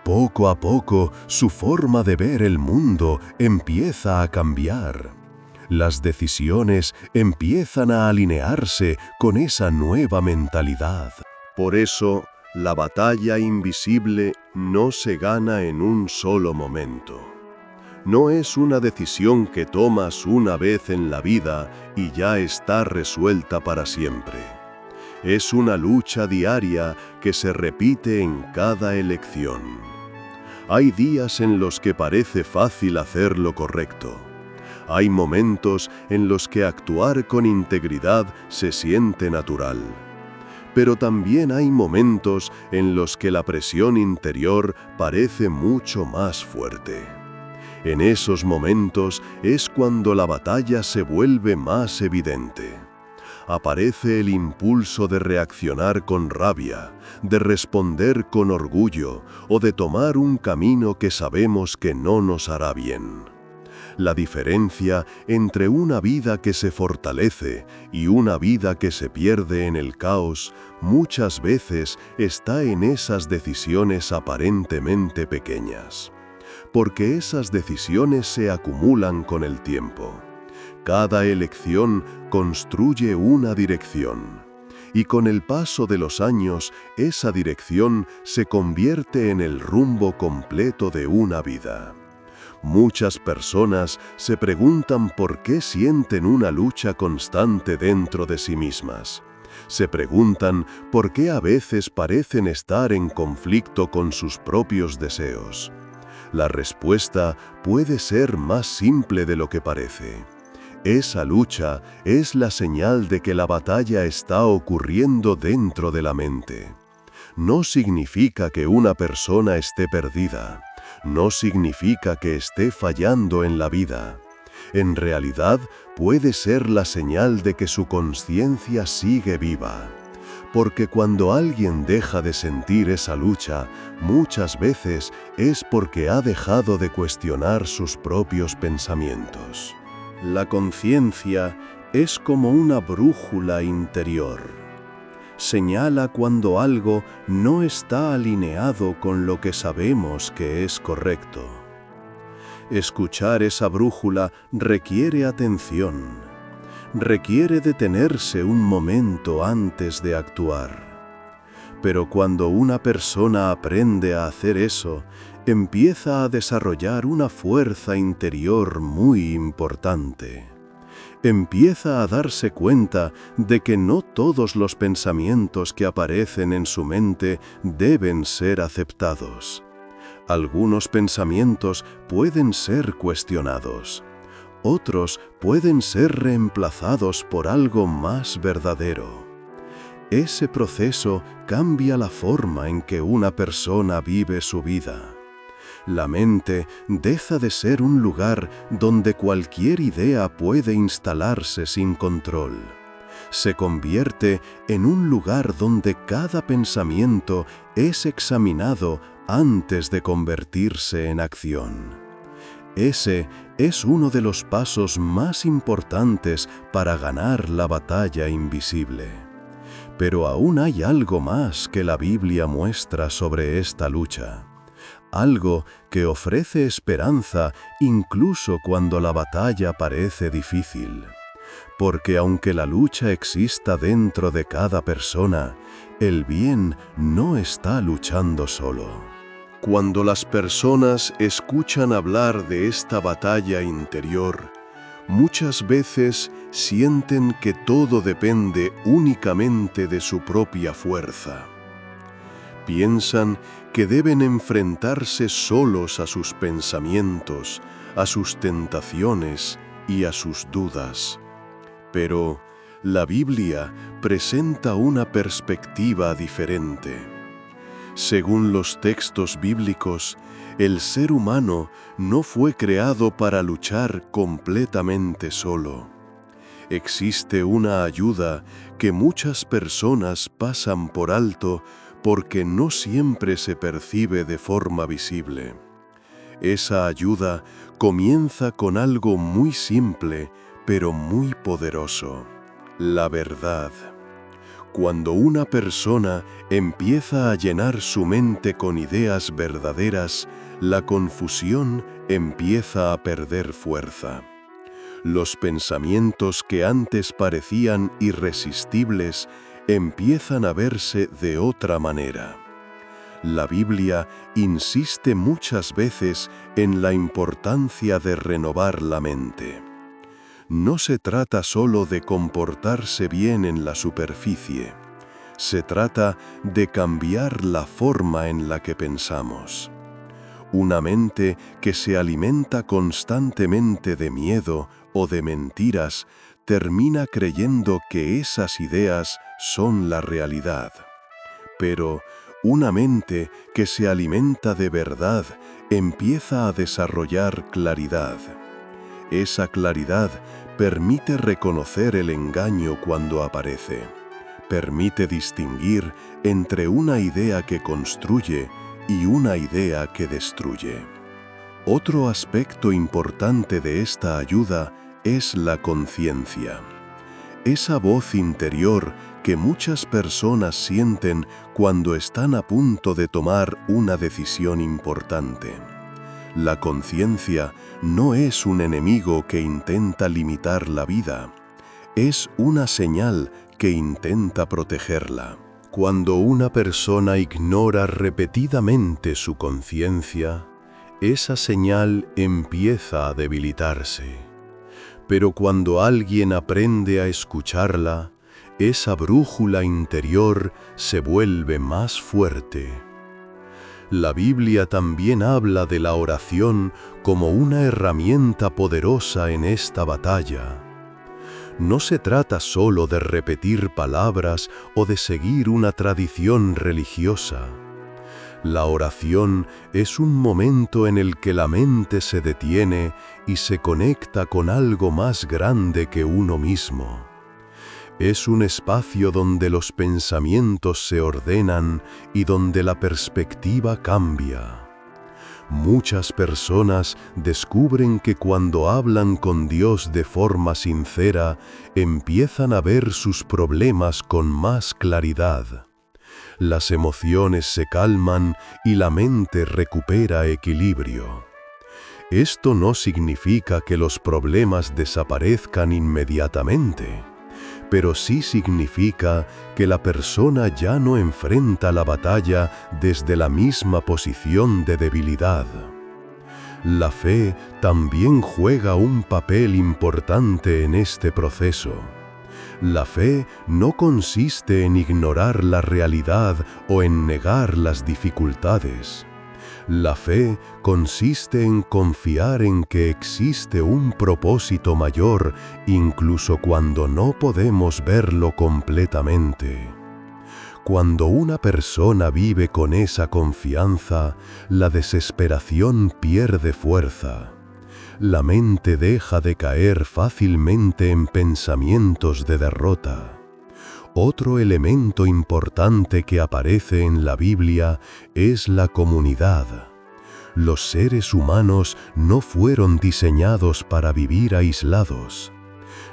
Poco a poco, su forma de ver el mundo empieza a cambiar. Las decisiones empiezan a alinearse con esa nueva mentalidad. Por eso, la batalla invisible no se gana en un solo momento. No es una decisión que tomas una vez en la vida y ya está resuelta para siempre. Es una lucha diaria que se repite en cada elección. Hay días en los que parece fácil hacer lo correcto. Hay momentos en los que actuar con integridad se siente natural. Pero también hay momentos en los que la presión interior parece mucho más fuerte. En esos momentos es cuando la batalla se vuelve más evidente. Aparece el impulso de reaccionar con rabia, de responder con orgullo o de tomar un camino que sabemos que no nos hará bien. La diferencia entre una vida que se fortalece y una vida que se pierde en el caos muchas veces está en esas decisiones aparentemente pequeñas. Porque esas decisiones se acumulan con el tiempo. Cada elección construye una dirección. Y con el paso de los años, esa dirección se convierte en el rumbo completo de una vida. Muchas personas se preguntan por qué sienten una lucha constante dentro de sí mismas. Se preguntan por qué a veces parecen estar en conflicto con sus propios deseos. La respuesta puede ser más simple de lo que parece. Esa lucha es la señal de que la batalla está ocurriendo dentro de la mente. No significa que una persona esté perdida. No significa que esté fallando en la vida. En realidad, puede ser la señal de que su conciencia sigue viva. Porque cuando alguien deja de sentir esa lucha, muchas veces es porque ha dejado de cuestionar sus propios pensamientos. La conciencia es como una brújula interior. Señala cuando algo no está alineado con lo que sabemos que es correcto. Escuchar esa brújula requiere atención. Requiere detenerse un momento antes de actuar. Pero cuando una persona aprende a hacer eso, empieza a desarrollar una fuerza interior muy importante. Empieza a darse cuenta de que no todos los pensamientos que aparecen en su mente deben ser aceptados. Algunos pensamientos pueden ser cuestionados. Otros pueden ser reemplazados por algo más verdadero. Ese proceso cambia la forma en que una persona vive su vida. La mente deja de ser un lugar donde cualquier idea puede instalarse sin control. Se convierte en un lugar donde cada pensamiento es examinado antes de convertirse en acción. Ese es uno de los pasos más importantes para ganar la batalla invisible. Pero aún hay algo más que la Biblia muestra sobre esta lucha. Algo que ofrece esperanza incluso cuando la batalla parece difícil. Porque aunque la lucha exista dentro de cada persona, el bien no está luchando solo. Cuando las personas escuchan hablar de esta batalla interior, muchas veces sienten que todo depende únicamente de su propia fuerza. Piensan que deben enfrentarse solos a sus pensamientos, a sus tentaciones y a sus dudas. Pero la Biblia presenta una perspectiva diferente. Según los textos bíblicos, el ser humano no fue creado para luchar completamente solo. Existe una ayuda que muchas personas pasan por alto porque no siempre se percibe de forma visible. Esa ayuda comienza con algo muy simple, pero muy poderoso: la verdad. Cuando una persona empieza a llenar su mente con ideas verdaderas, la confusión empieza a perder fuerza. Los pensamientos que antes parecían irresistibles empiezan a verse de otra manera. La Biblia insiste muchas veces en la importancia de renovar la mente. No se trata solo de comportarse bien en la superficie. Se trata de cambiar la forma en la que pensamos. Una mente que se alimenta constantemente de miedo o de mentiras termina creyendo que esas ideas son la realidad. Pero una mente que se alimenta de verdad empieza a desarrollar claridad. Esa claridad permite reconocer el engaño cuando aparece. Permite distinguir entre una idea que construye y una idea que destruye. Otro aspecto importante de esta ayuda es la conciencia. Esa voz interior que muchas personas sienten cuando están a punto de tomar una decisión importante. La conciencia no es un enemigo que intenta limitar la vida, es una señal que intenta protegerla. Cuando una persona ignora repetidamente su conciencia, esa señal empieza a debilitarse. Pero cuando alguien aprende a escucharla, esa brújula interior se vuelve más fuerte. La Biblia también habla de la oración como una herramienta poderosa en esta batalla. No se trata solo de repetir palabras o de seguir una tradición religiosa. La oración es un momento en el que la mente se detiene y se conecta con algo más grande que uno mismo. Es un espacio donde los pensamientos se ordenan y donde la perspectiva cambia. Muchas personas descubren que cuando hablan con Dios de forma sincera, empiezan a ver sus problemas con más claridad. Las emociones se calman y la mente recupera equilibrio. Esto no significa que los problemas desaparezcan inmediatamente, pero sí significa que la persona ya no enfrenta la batalla desde la misma posición de debilidad. La fe también juega un papel importante en este proceso. La fe no consiste en ignorar la realidad o en negar las dificultades. La fe consiste en confiar en que existe un propósito mayor, incluso cuando no podemos verlo completamente. Cuando una persona vive con esa confianza, la desesperación pierde fuerza. La mente deja de caer fácilmente en pensamientos de derrota. Otro elemento importante que aparece en la Biblia es la comunidad. Los seres humanos no fueron diseñados para vivir aislados.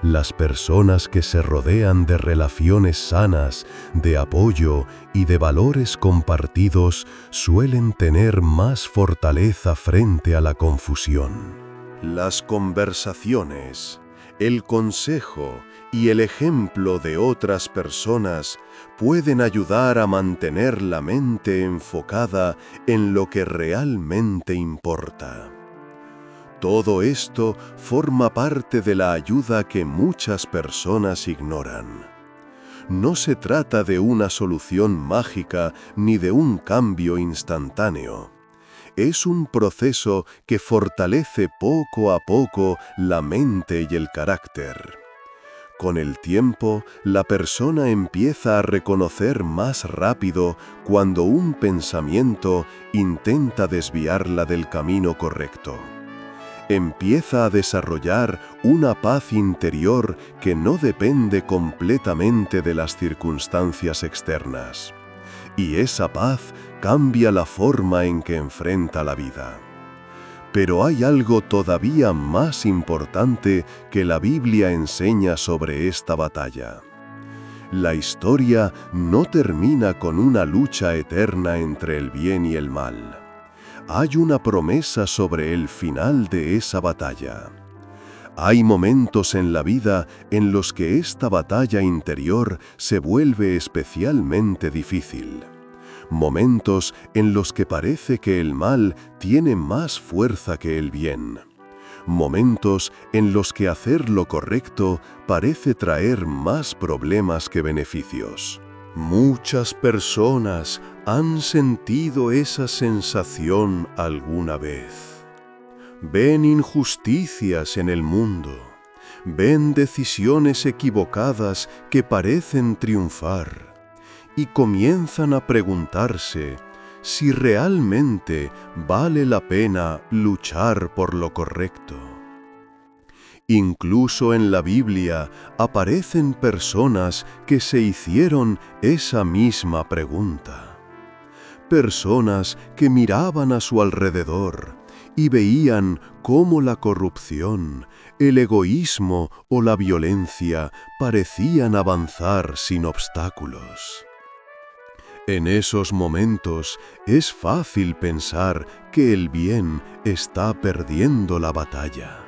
Las personas que se rodean de relaciones sanas, de apoyo y de valores compartidos suelen tener más fortaleza frente a la confusión. Las conversaciones, el consejo y el ejemplo de otras personas pueden ayudar a mantener la mente enfocada en lo que realmente importa. Todo esto forma parte de la ayuda que muchas personas ignoran. No se trata de una solución mágica ni de un cambio instantáneo. Es un proceso que fortalece poco a poco la mente y el carácter. Con el tiempo, la persona empieza a reconocer más rápido cuando un pensamiento intenta desviarla del camino correcto. Empieza a desarrollar una paz interior que no depende completamente de las circunstancias externas. Y esa paz cambia la forma en que enfrenta la vida. Pero hay algo todavía más importante que la Biblia enseña sobre esta batalla. La historia no termina con una lucha eterna entre el bien y el mal. Hay una promesa sobre el final de esa batalla. Hay momentos en la vida en los que esta batalla interior se vuelve especialmente difícil. Momentos en los que parece que el mal tiene más fuerza que el bien. Momentos en los que hacer lo correcto parece traer más problemas que beneficios. Muchas personas han sentido esa sensación alguna vez. Ven injusticias en el mundo. Ven decisiones equivocadas que parecen triunfar. Y comienzan a preguntarse si realmente vale la pena luchar por lo correcto. Incluso en la Biblia aparecen personas que se hicieron esa misma pregunta. Personas que miraban a su alrededor y veían cómo la corrupción, el egoísmo o la violencia parecían avanzar sin obstáculos. En esos momentos es fácil pensar que el bien está perdiendo la batalla.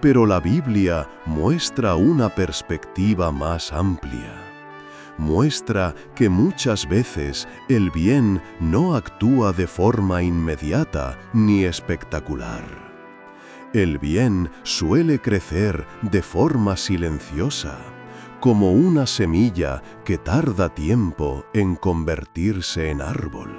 Pero la Biblia muestra una perspectiva más amplia. Muestra que muchas veces el bien no actúa de forma inmediata ni espectacular. El bien suele crecer de forma silenciosa, como una semilla que tarda tiempo en convertirse en árbol.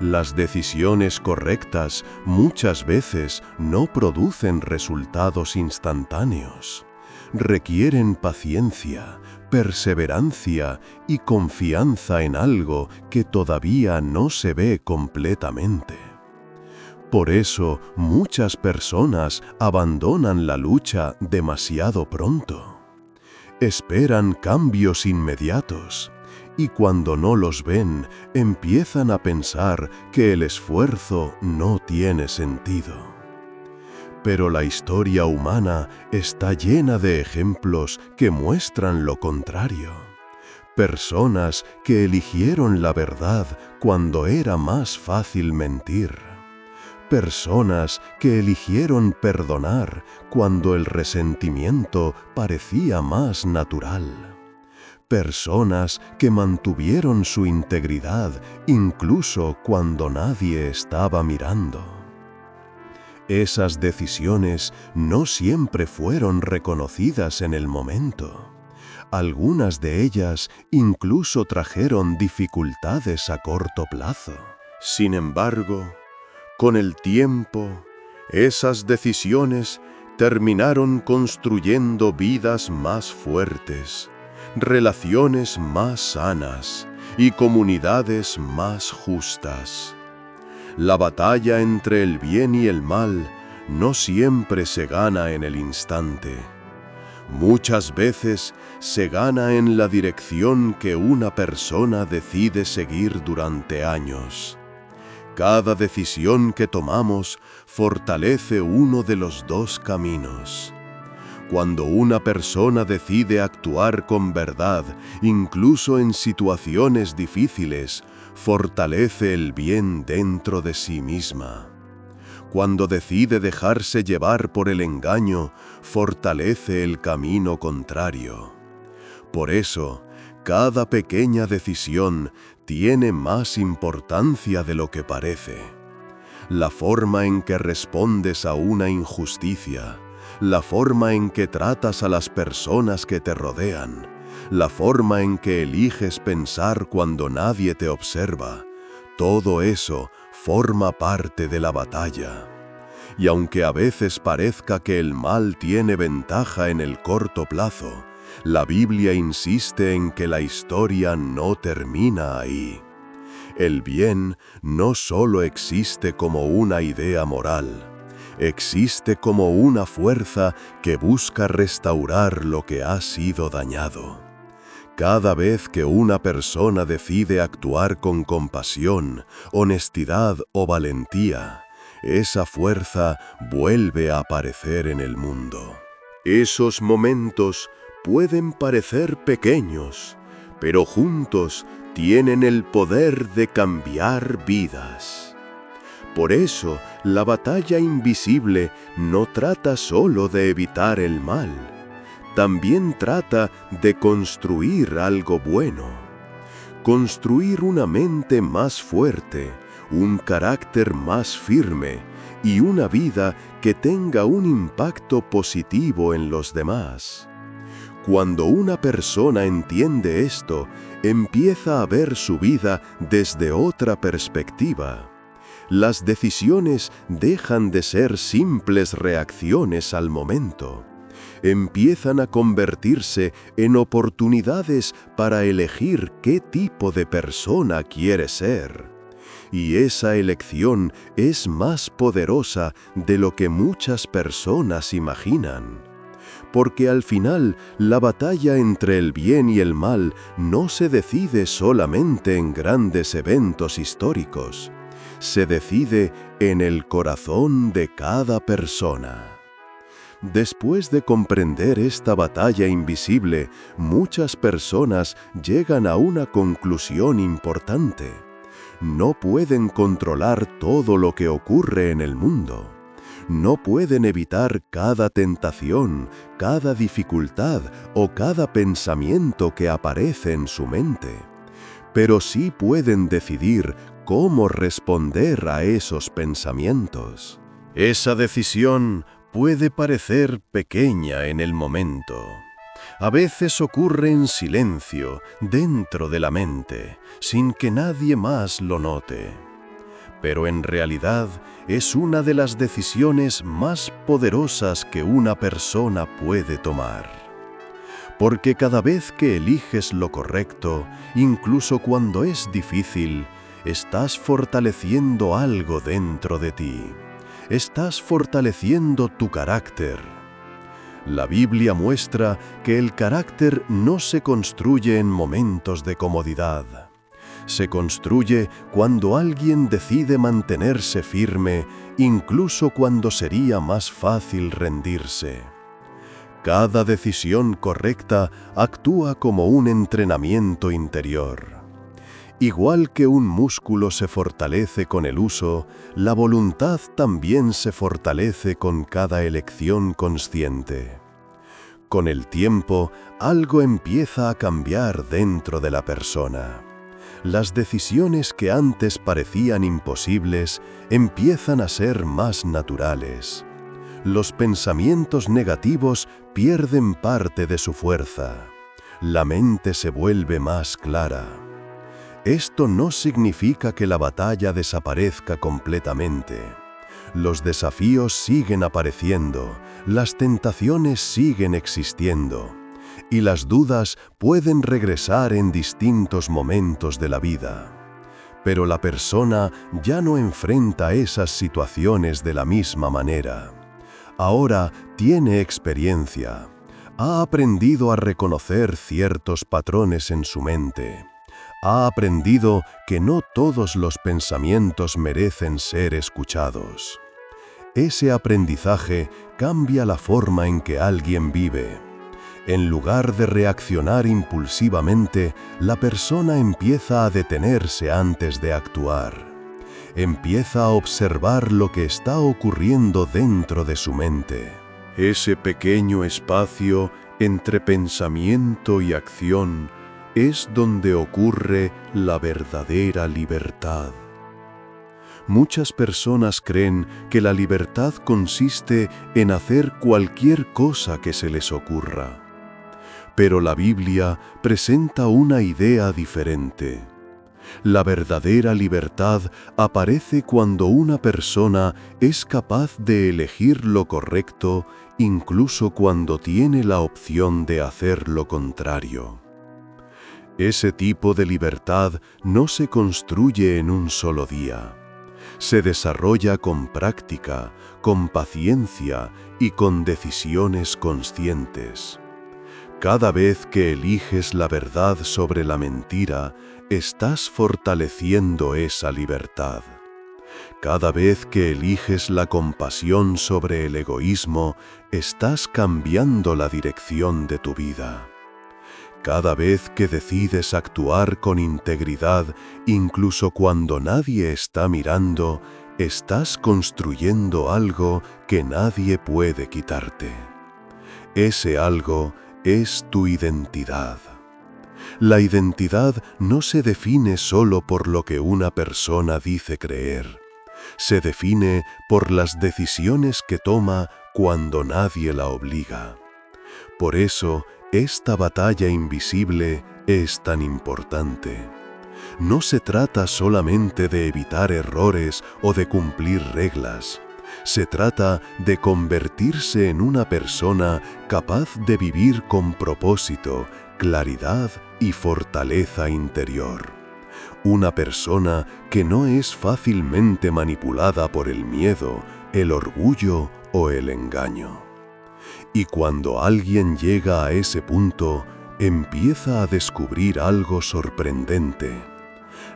Las decisiones correctas muchas veces no producen resultados instantáneos. Requieren paciencia, perseverancia y confianza en algo que todavía no se ve completamente. Por eso, muchas personas abandonan la lucha demasiado pronto. Esperan cambios inmediatos, y cuando no los ven, empiezan a pensar que el esfuerzo no tiene sentido. Pero la historia humana está llena de ejemplos que muestran lo contrario. Personas que eligieron la verdad cuando era más fácil mentir. Personas que eligieron perdonar cuando el resentimiento parecía más natural. Personas que mantuvieron su integridad incluso cuando nadie estaba mirando. Esas decisiones no siempre fueron reconocidas en el momento. Algunas de ellas incluso trajeron dificultades a corto plazo. Sin embargo, con el tiempo, esas decisiones terminaron construyendo vidas más fuertes, relaciones más sanas y comunidades más justas. La batalla entre el bien y el mal no siempre se gana en el instante. Muchas veces se gana en la dirección que una persona decide seguir durante años. Cada decisión que tomamos fortalece uno de los dos caminos. Cuando una persona decide actuar con verdad, incluso en situaciones difíciles, fortalece el bien dentro de sí misma. Cuando decide dejarse llevar por el engaño, fortalece el camino contrario. Por eso, cada pequeña decisión tiene más importancia de lo que parece. La forma en que respondes a una injusticia, la forma en que tratas a las personas que te rodean, la forma en que eliges pensar cuando nadie te observa, todo eso forma parte de la batalla. Y aunque a veces parezca que el mal tiene ventaja en el corto plazo, la Biblia insiste en que la historia no termina ahí. El bien no solo existe como una idea moral, existe como una fuerza que busca restaurar lo que ha sido dañado. Cada vez que una persona decide actuar con compasión, honestidad o valentía, esa fuerza vuelve a aparecer en el mundo. Esos momentos pueden parecer pequeños, pero juntos tienen el poder de cambiar vidas. Por eso, la batalla invisible no trata solo de evitar el mal, también trata de construir algo bueno. Construir una mente más fuerte, un carácter más firme y una vida que tenga un impacto positivo en los demás. Cuando una persona entiende esto, empieza a ver su vida desde otra perspectiva. Las decisiones dejan de ser simples reacciones al momento. Empiezan a convertirse en oportunidades para elegir qué tipo de persona quiere ser. Y esa elección es más poderosa de lo que muchas personas imaginan. Porque al final, la batalla entre el bien y el mal no se decide solamente en grandes eventos históricos. se decide en el corazón de cada persona. Después de comprender esta batalla invisible, muchas personas llegan a una conclusión importante. No pueden controlar todo lo que ocurre en el mundo. No pueden evitar cada tentación, cada dificultad o cada pensamiento que aparece en su mente. Pero sí pueden decidir cómo responder a esos pensamientos. Esa decisión puede parecer pequeña en el momento. A veces ocurre en silencio, dentro de la mente, sin que nadie más lo note. Pero en realidad es una de las decisiones más poderosas que una persona puede tomar. Porque cada vez que eliges lo correcto, incluso cuando es difícil, estás fortaleciendo algo dentro de ti. Estás fortaleciendo tu carácter. La Biblia muestra que el carácter no se construye en momentos de comodidad. Se construye cuando alguien decide mantenerse firme, incluso cuando sería más fácil rendirse. Cada decisión correcta actúa como un entrenamiento interior. Igual que un músculo se fortalece con el uso, la voluntad también se fortalece con cada elección consciente. Con el tiempo, algo empieza a cambiar dentro de la persona. Las decisiones que antes parecían imposibles empiezan a ser más naturales. Los pensamientos negativos pierden parte de su fuerza. La mente se vuelve más clara. Esto no significa que la batalla desaparezca completamente. Los desafíos siguen apareciendo, las tentaciones siguen existiendo, y las dudas pueden regresar en distintos momentos de la vida. Pero la persona ya no enfrenta esas situaciones de la misma manera. Ahora tiene experiencia. Ha aprendido a reconocer ciertos patrones en su mente. Ha aprendido que no todos los pensamientos merecen ser escuchados. Ese aprendizaje cambia la forma en que alguien vive. En lugar de reaccionar impulsivamente, la persona empieza a detenerse antes de actuar. Empieza a observar lo que está ocurriendo dentro de su mente. Ese pequeño espacio entre pensamiento y acción es donde ocurre la verdadera libertad. Muchas personas creen que la libertad consiste en hacer cualquier cosa que se les ocurra. Pero la Biblia presenta una idea diferente. La verdadera libertad aparece cuando una persona es capaz de elegir lo correcto, incluso cuando tiene la opción de hacer lo contrario. Ese tipo de libertad no se construye en un solo día. Se desarrolla con práctica, con paciencia y con decisiones conscientes. Cada vez que eliges la verdad sobre la mentira, estás fortaleciendo esa libertad. Cada vez que eliges la compasión sobre el egoísmo, estás cambiando la dirección de tu vida. Cada vez que decides actuar con integridad, incluso cuando nadie está mirando, estás construyendo algo que nadie puede quitarte. Ese algo es tu identidad. La identidad no se define solo por lo que una persona dice creer. Se define por las decisiones que toma cuando nadie la obliga. Por eso, esta batalla invisible es tan importante. No se trata solamente de evitar errores o de cumplir reglas. Se trata de convertirse en una persona capaz de vivir con propósito, claridad y fortaleza interior. Una persona que no es fácilmente manipulada por el miedo, el orgullo o el engaño. Y cuando alguien llega a ese punto, empieza a descubrir algo sorprendente.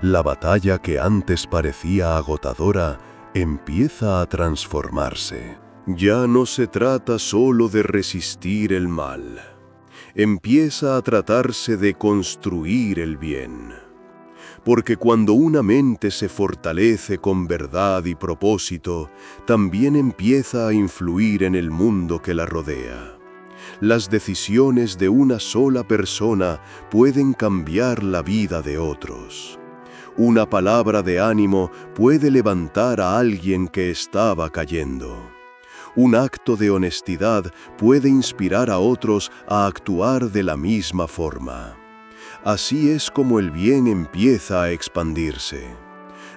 La batalla que antes parecía agotadora empieza a transformarse. Ya no se trata solo de resistir el mal. Empieza a tratarse de construir el bien. Porque cuando una mente se fortalece con verdad y propósito, también empieza a influir en el mundo que la rodea. Las decisiones de una sola persona pueden cambiar la vida de otros. Una palabra de ánimo puede levantar a alguien que estaba cayendo. Un acto de honestidad puede inspirar a otros a actuar de la misma forma. Así es como el bien empieza a expandirse.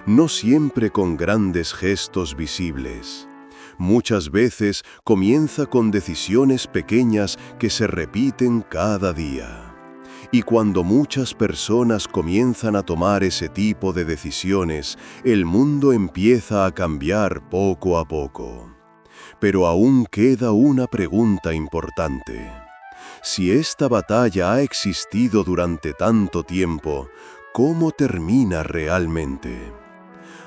No siempre con grandes gestos visibles. Muchas veces comienza con decisiones pequeñas que se repiten cada día. Y cuando muchas personas comienzan a tomar ese tipo de decisiones, el mundo empieza a cambiar poco a poco. Pero aún queda una pregunta importante. Si esta batalla ha existido durante tanto tiempo, ¿cómo termina realmente?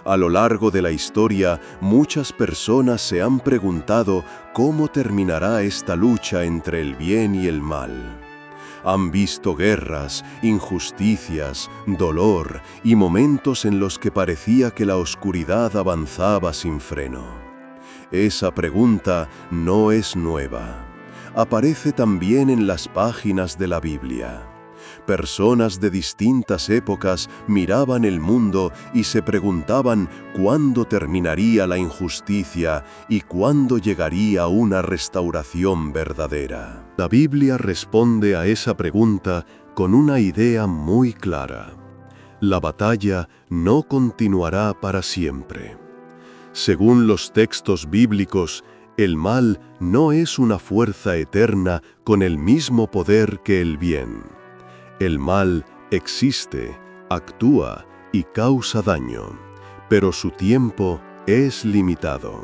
A lo largo de la historia, muchas personas se han preguntado cómo terminará esta lucha entre el bien y el mal. Han visto guerras, injusticias, dolor y momentos en los que parecía que la oscuridad avanzaba sin freno. Esa pregunta no es nueva. Aparece también en las páginas de la Biblia. Personas de distintas épocas miraban el mundo y se preguntaban cuándo terminaría la injusticia y cuándo llegaría una restauración verdadera. La Biblia responde a esa pregunta con una idea muy clara. La batalla no continuará para siempre. Según los textos bíblicos, el mal no es una fuerza eterna con el mismo poder que el bien. El mal existe, actúa y causa daño, pero su tiempo es limitado.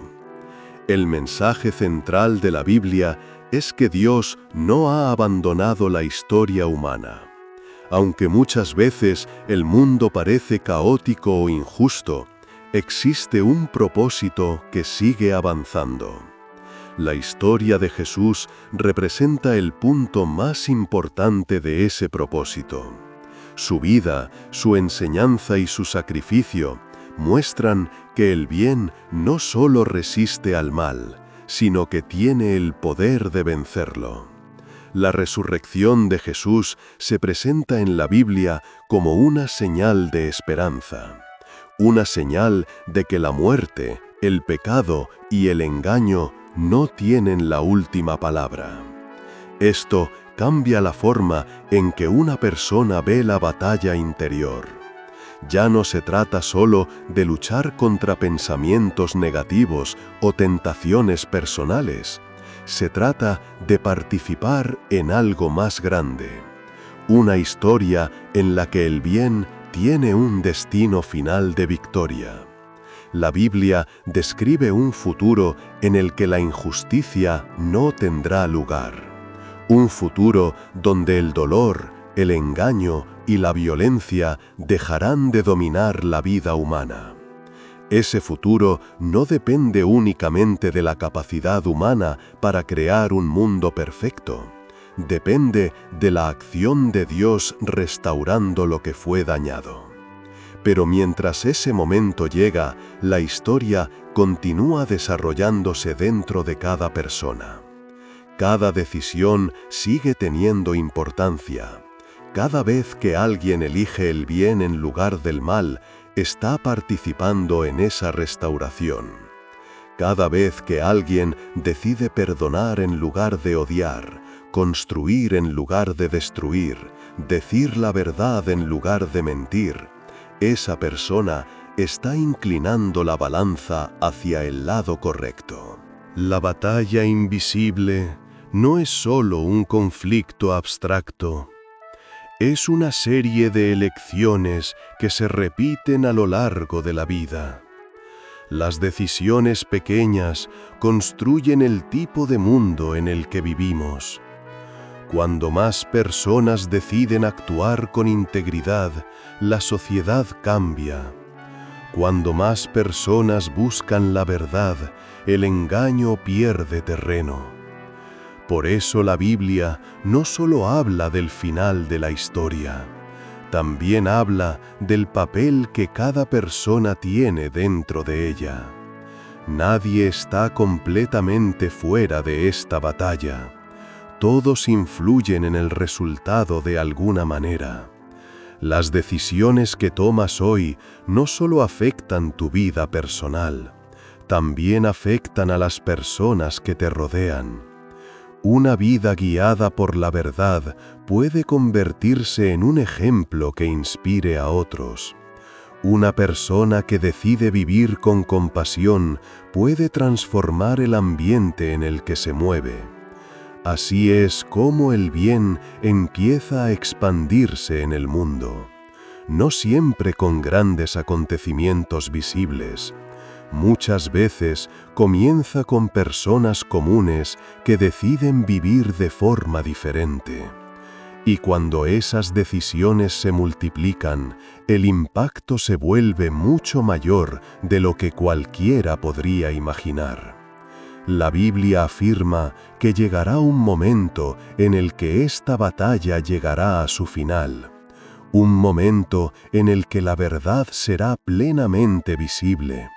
El mensaje central de la Biblia es que Dios no ha abandonado la historia humana. Aunque muchas veces el mundo parece caótico o injusto, existe un propósito que sigue avanzando. La historia de Jesús representa el punto más importante de ese propósito. Su vida, su enseñanza y su sacrificio muestran que el bien no solo resiste al mal, sino que tiene el poder de vencerlo. La resurrección de Jesús se presenta en la Biblia como una señal de esperanza, una señal de que la muerte, el pecado y el engaño no tienen la última palabra. Esto cambia la forma en que una persona ve la batalla interior. Ya no se trata solo de luchar contra pensamientos negativos o tentaciones personales. Se trata de participar en algo más grande. Una historia en la que el bien tiene un destino final de victoria. La Biblia describe un futuro en el que la injusticia no tendrá lugar. Un futuro donde el dolor, el engaño y la violencia dejarán de dominar la vida humana. Ese futuro no depende únicamente de la capacidad humana para crear un mundo perfecto. Depende de la acción de Dios restaurando lo que fue dañado. Pero mientras ese momento llega, la historia continúa desarrollándose dentro de cada persona. Cada decisión sigue teniendo importancia. Cada vez que alguien elige el bien en lugar del mal, está participando en esa restauración. Cada vez que alguien decide perdonar en lugar de odiar, construir en lugar de destruir, decir la verdad en lugar de mentir, esa persona está inclinando la balanza hacia el lado correcto. La batalla invisible no es solo un conflicto abstracto. Es una serie de elecciones que se repiten a lo largo de la vida. Las decisiones pequeñas construyen el tipo de mundo en el que vivimos. Cuando más personas deciden actuar con integridad, la sociedad cambia. Cuando más personas buscan la verdad, el engaño pierde terreno. Por eso la Biblia no solo habla del final de la historia, también habla del papel que cada persona tiene dentro de ella. Nadie está completamente fuera de esta batalla. Todos influyen en el resultado de alguna manera. Las decisiones que tomas hoy no solo afectan tu vida personal, también afectan a las personas que te rodean. Una vida guiada por la verdad puede convertirse en un ejemplo que inspire a otros. Una persona que decide vivir con compasión puede transformar el ambiente en el que se mueve. Así es como el bien empieza a expandirse en el mundo. No siempre con grandes acontecimientos visibles. Muchas veces comienza con personas comunes que deciden vivir de forma diferente. Y cuando esas decisiones se multiplican, el impacto se vuelve mucho mayor de lo que cualquiera podría imaginar. La Biblia afirma que llegará un momento en el que esta batalla llegará a su final. Un momento en el que la verdad será plenamente visible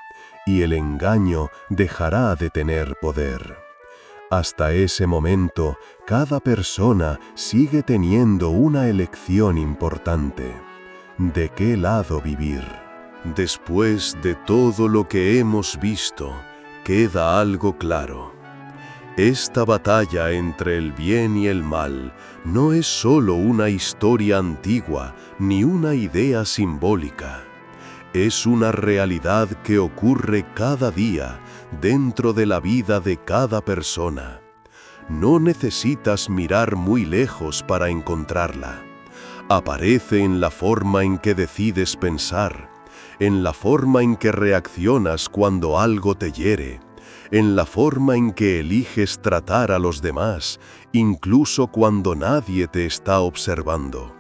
y el engaño dejará de tener poder. Hasta ese momento, cada persona sigue teniendo una elección importante. ¿De qué lado vivir? Después de todo lo que hemos visto, queda algo claro. Esta batalla entre el bien y el mal no es solo una historia antigua ni una idea simbólica. Es una realidad que ocurre cada día dentro de la vida de cada persona. No necesitas mirar muy lejos para encontrarla. Aparece en la forma en que decides pensar, en la forma en que reaccionas cuando algo te hiere, en la forma en que eliges tratar a los demás, incluso cuando nadie te está observando.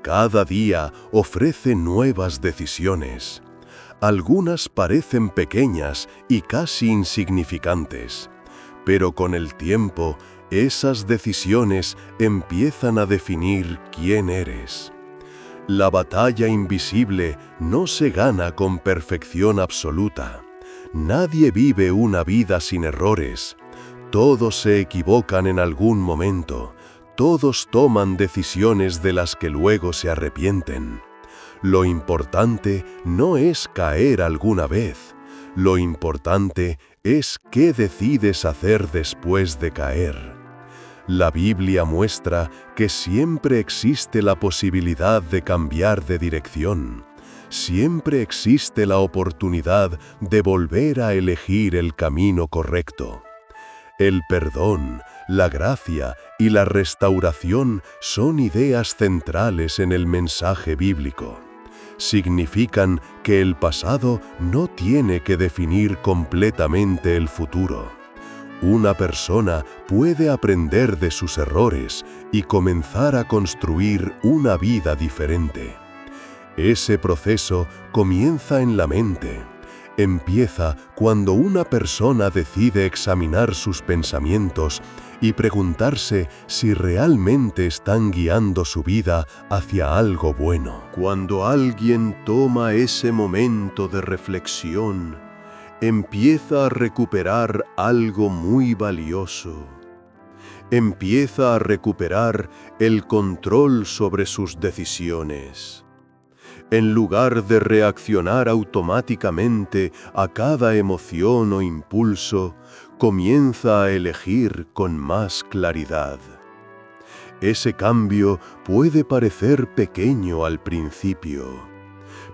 Cada día ofrece nuevas decisiones. Algunas parecen pequeñas y casi insignificantes, pero con el tiempo, esas decisiones empiezan a definir quién eres. La batalla invisible no se gana con perfección absoluta. Nadie vive una vida sin errores. Todos se equivocan en algún momento. Todos toman decisiones de las que luego se arrepienten. Lo importante no es caer alguna vez. Lo importante es qué decides hacer después de caer. La Biblia muestra que siempre existe la posibilidad de cambiar de dirección. Siempre existe la oportunidad de volver a elegir el camino correcto. El perdón, la gracia y la restauración son ideas centrales en el mensaje bíblico. Significan que el pasado no tiene que definir completamente el futuro. Una persona puede aprender de sus errores y comenzar a construir una vida diferente. Ese proceso comienza en la mente. Empieza cuando una persona decide examinar sus pensamientos y preguntarse si realmente están guiando su vida hacia algo bueno. Cuando alguien toma ese momento de reflexión, empieza a recuperar algo muy valioso. Empieza a recuperar el control sobre sus decisiones. En lugar de reaccionar automáticamente a cada emoción o impulso, comienza a elegir con más claridad. Ese cambio puede parecer pequeño al principio,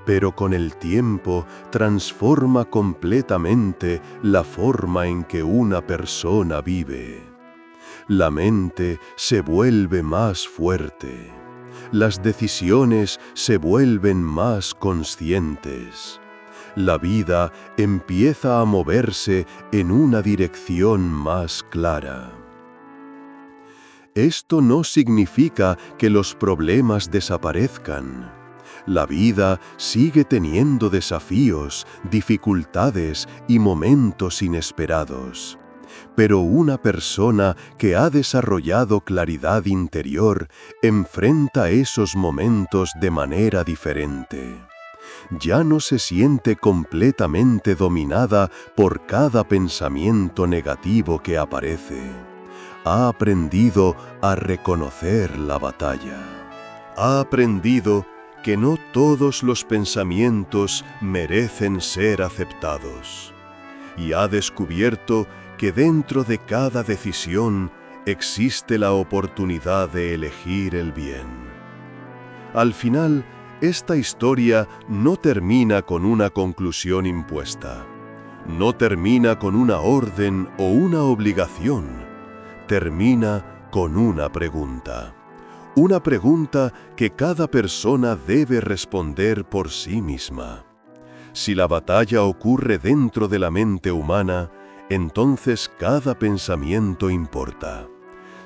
pero con el tiempo transforma completamente la forma en que una persona vive. La mente se vuelve más fuerte. Las decisiones se vuelven más conscientes. La vida empieza a moverse en una dirección más clara. Esto no significa que los problemas desaparezcan. La vida sigue teniendo desafíos, dificultades y momentos inesperados. Pero una persona que ha desarrollado claridad interior enfrenta esos momentos de manera diferente. Ya no se siente completamente dominada por cada pensamiento negativo que aparece. Ha aprendido a reconocer la batalla. Ha aprendido que no todos los pensamientos merecen ser aceptados. Y ha descubierto que dentro de cada decisión existe la oportunidad de elegir el bien. Al final, esta historia no termina con una conclusión impuesta. No termina con una orden o una obligación. Termina con una pregunta. Una pregunta que cada persona debe responder por sí misma. Si la batalla ocurre dentro de la mente humana, entonces cada pensamiento importa.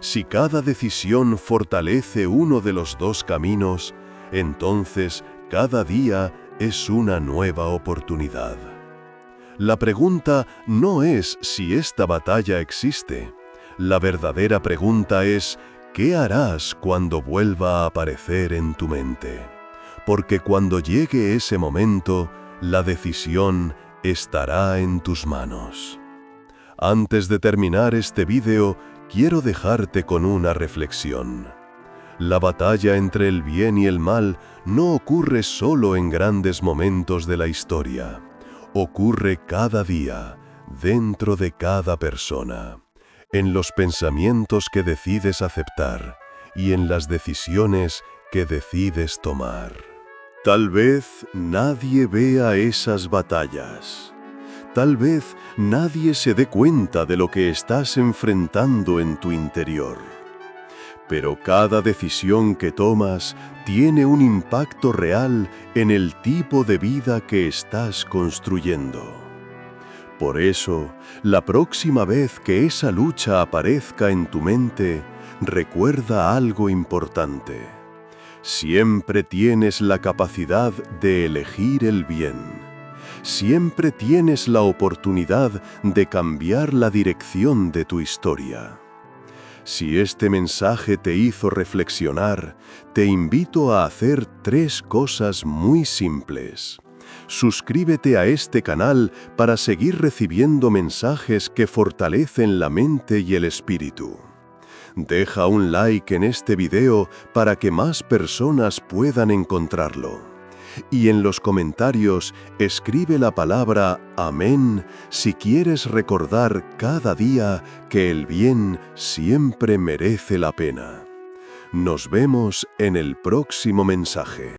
Si cada decisión fortalece uno de los dos caminos, entonces cada día es una nueva oportunidad. La pregunta no es si esta batalla existe. La verdadera pregunta es, ¿qué harás cuando vuelva a aparecer en tu mente? Porque cuando llegue ese momento, la decisión estará en tus manos. Antes de terminar este vídeo, quiero dejarte con una reflexión. La batalla entre el bien y el mal no ocurre solo en grandes momentos de la historia. Ocurre cada día, dentro de cada persona, en los pensamientos que decides aceptar y en las decisiones que decides tomar. Tal vez nadie vea esas batallas. Tal vez nadie se dé cuenta de lo que estás enfrentando en tu interior. Pero cada decisión que tomas tiene un impacto real en el tipo de vida que estás construyendo. Por eso, la próxima vez que esa lucha aparezca en tu mente, recuerda algo importante. Siempre tienes la capacidad de elegir el bien. Siempre tienes la oportunidad de cambiar la dirección de tu historia. Si este mensaje te hizo reflexionar, te invito a hacer 3 cosas muy simples. Suscríbete a este canal para seguir recibiendo mensajes que fortalecen la mente y el espíritu. Deja un like en este video para que más personas puedan encontrarlo. Y en los comentarios escribe la palabra Amén si quieres recordar cada día que el bien siempre merece la pena. Nos vemos en el próximo mensaje.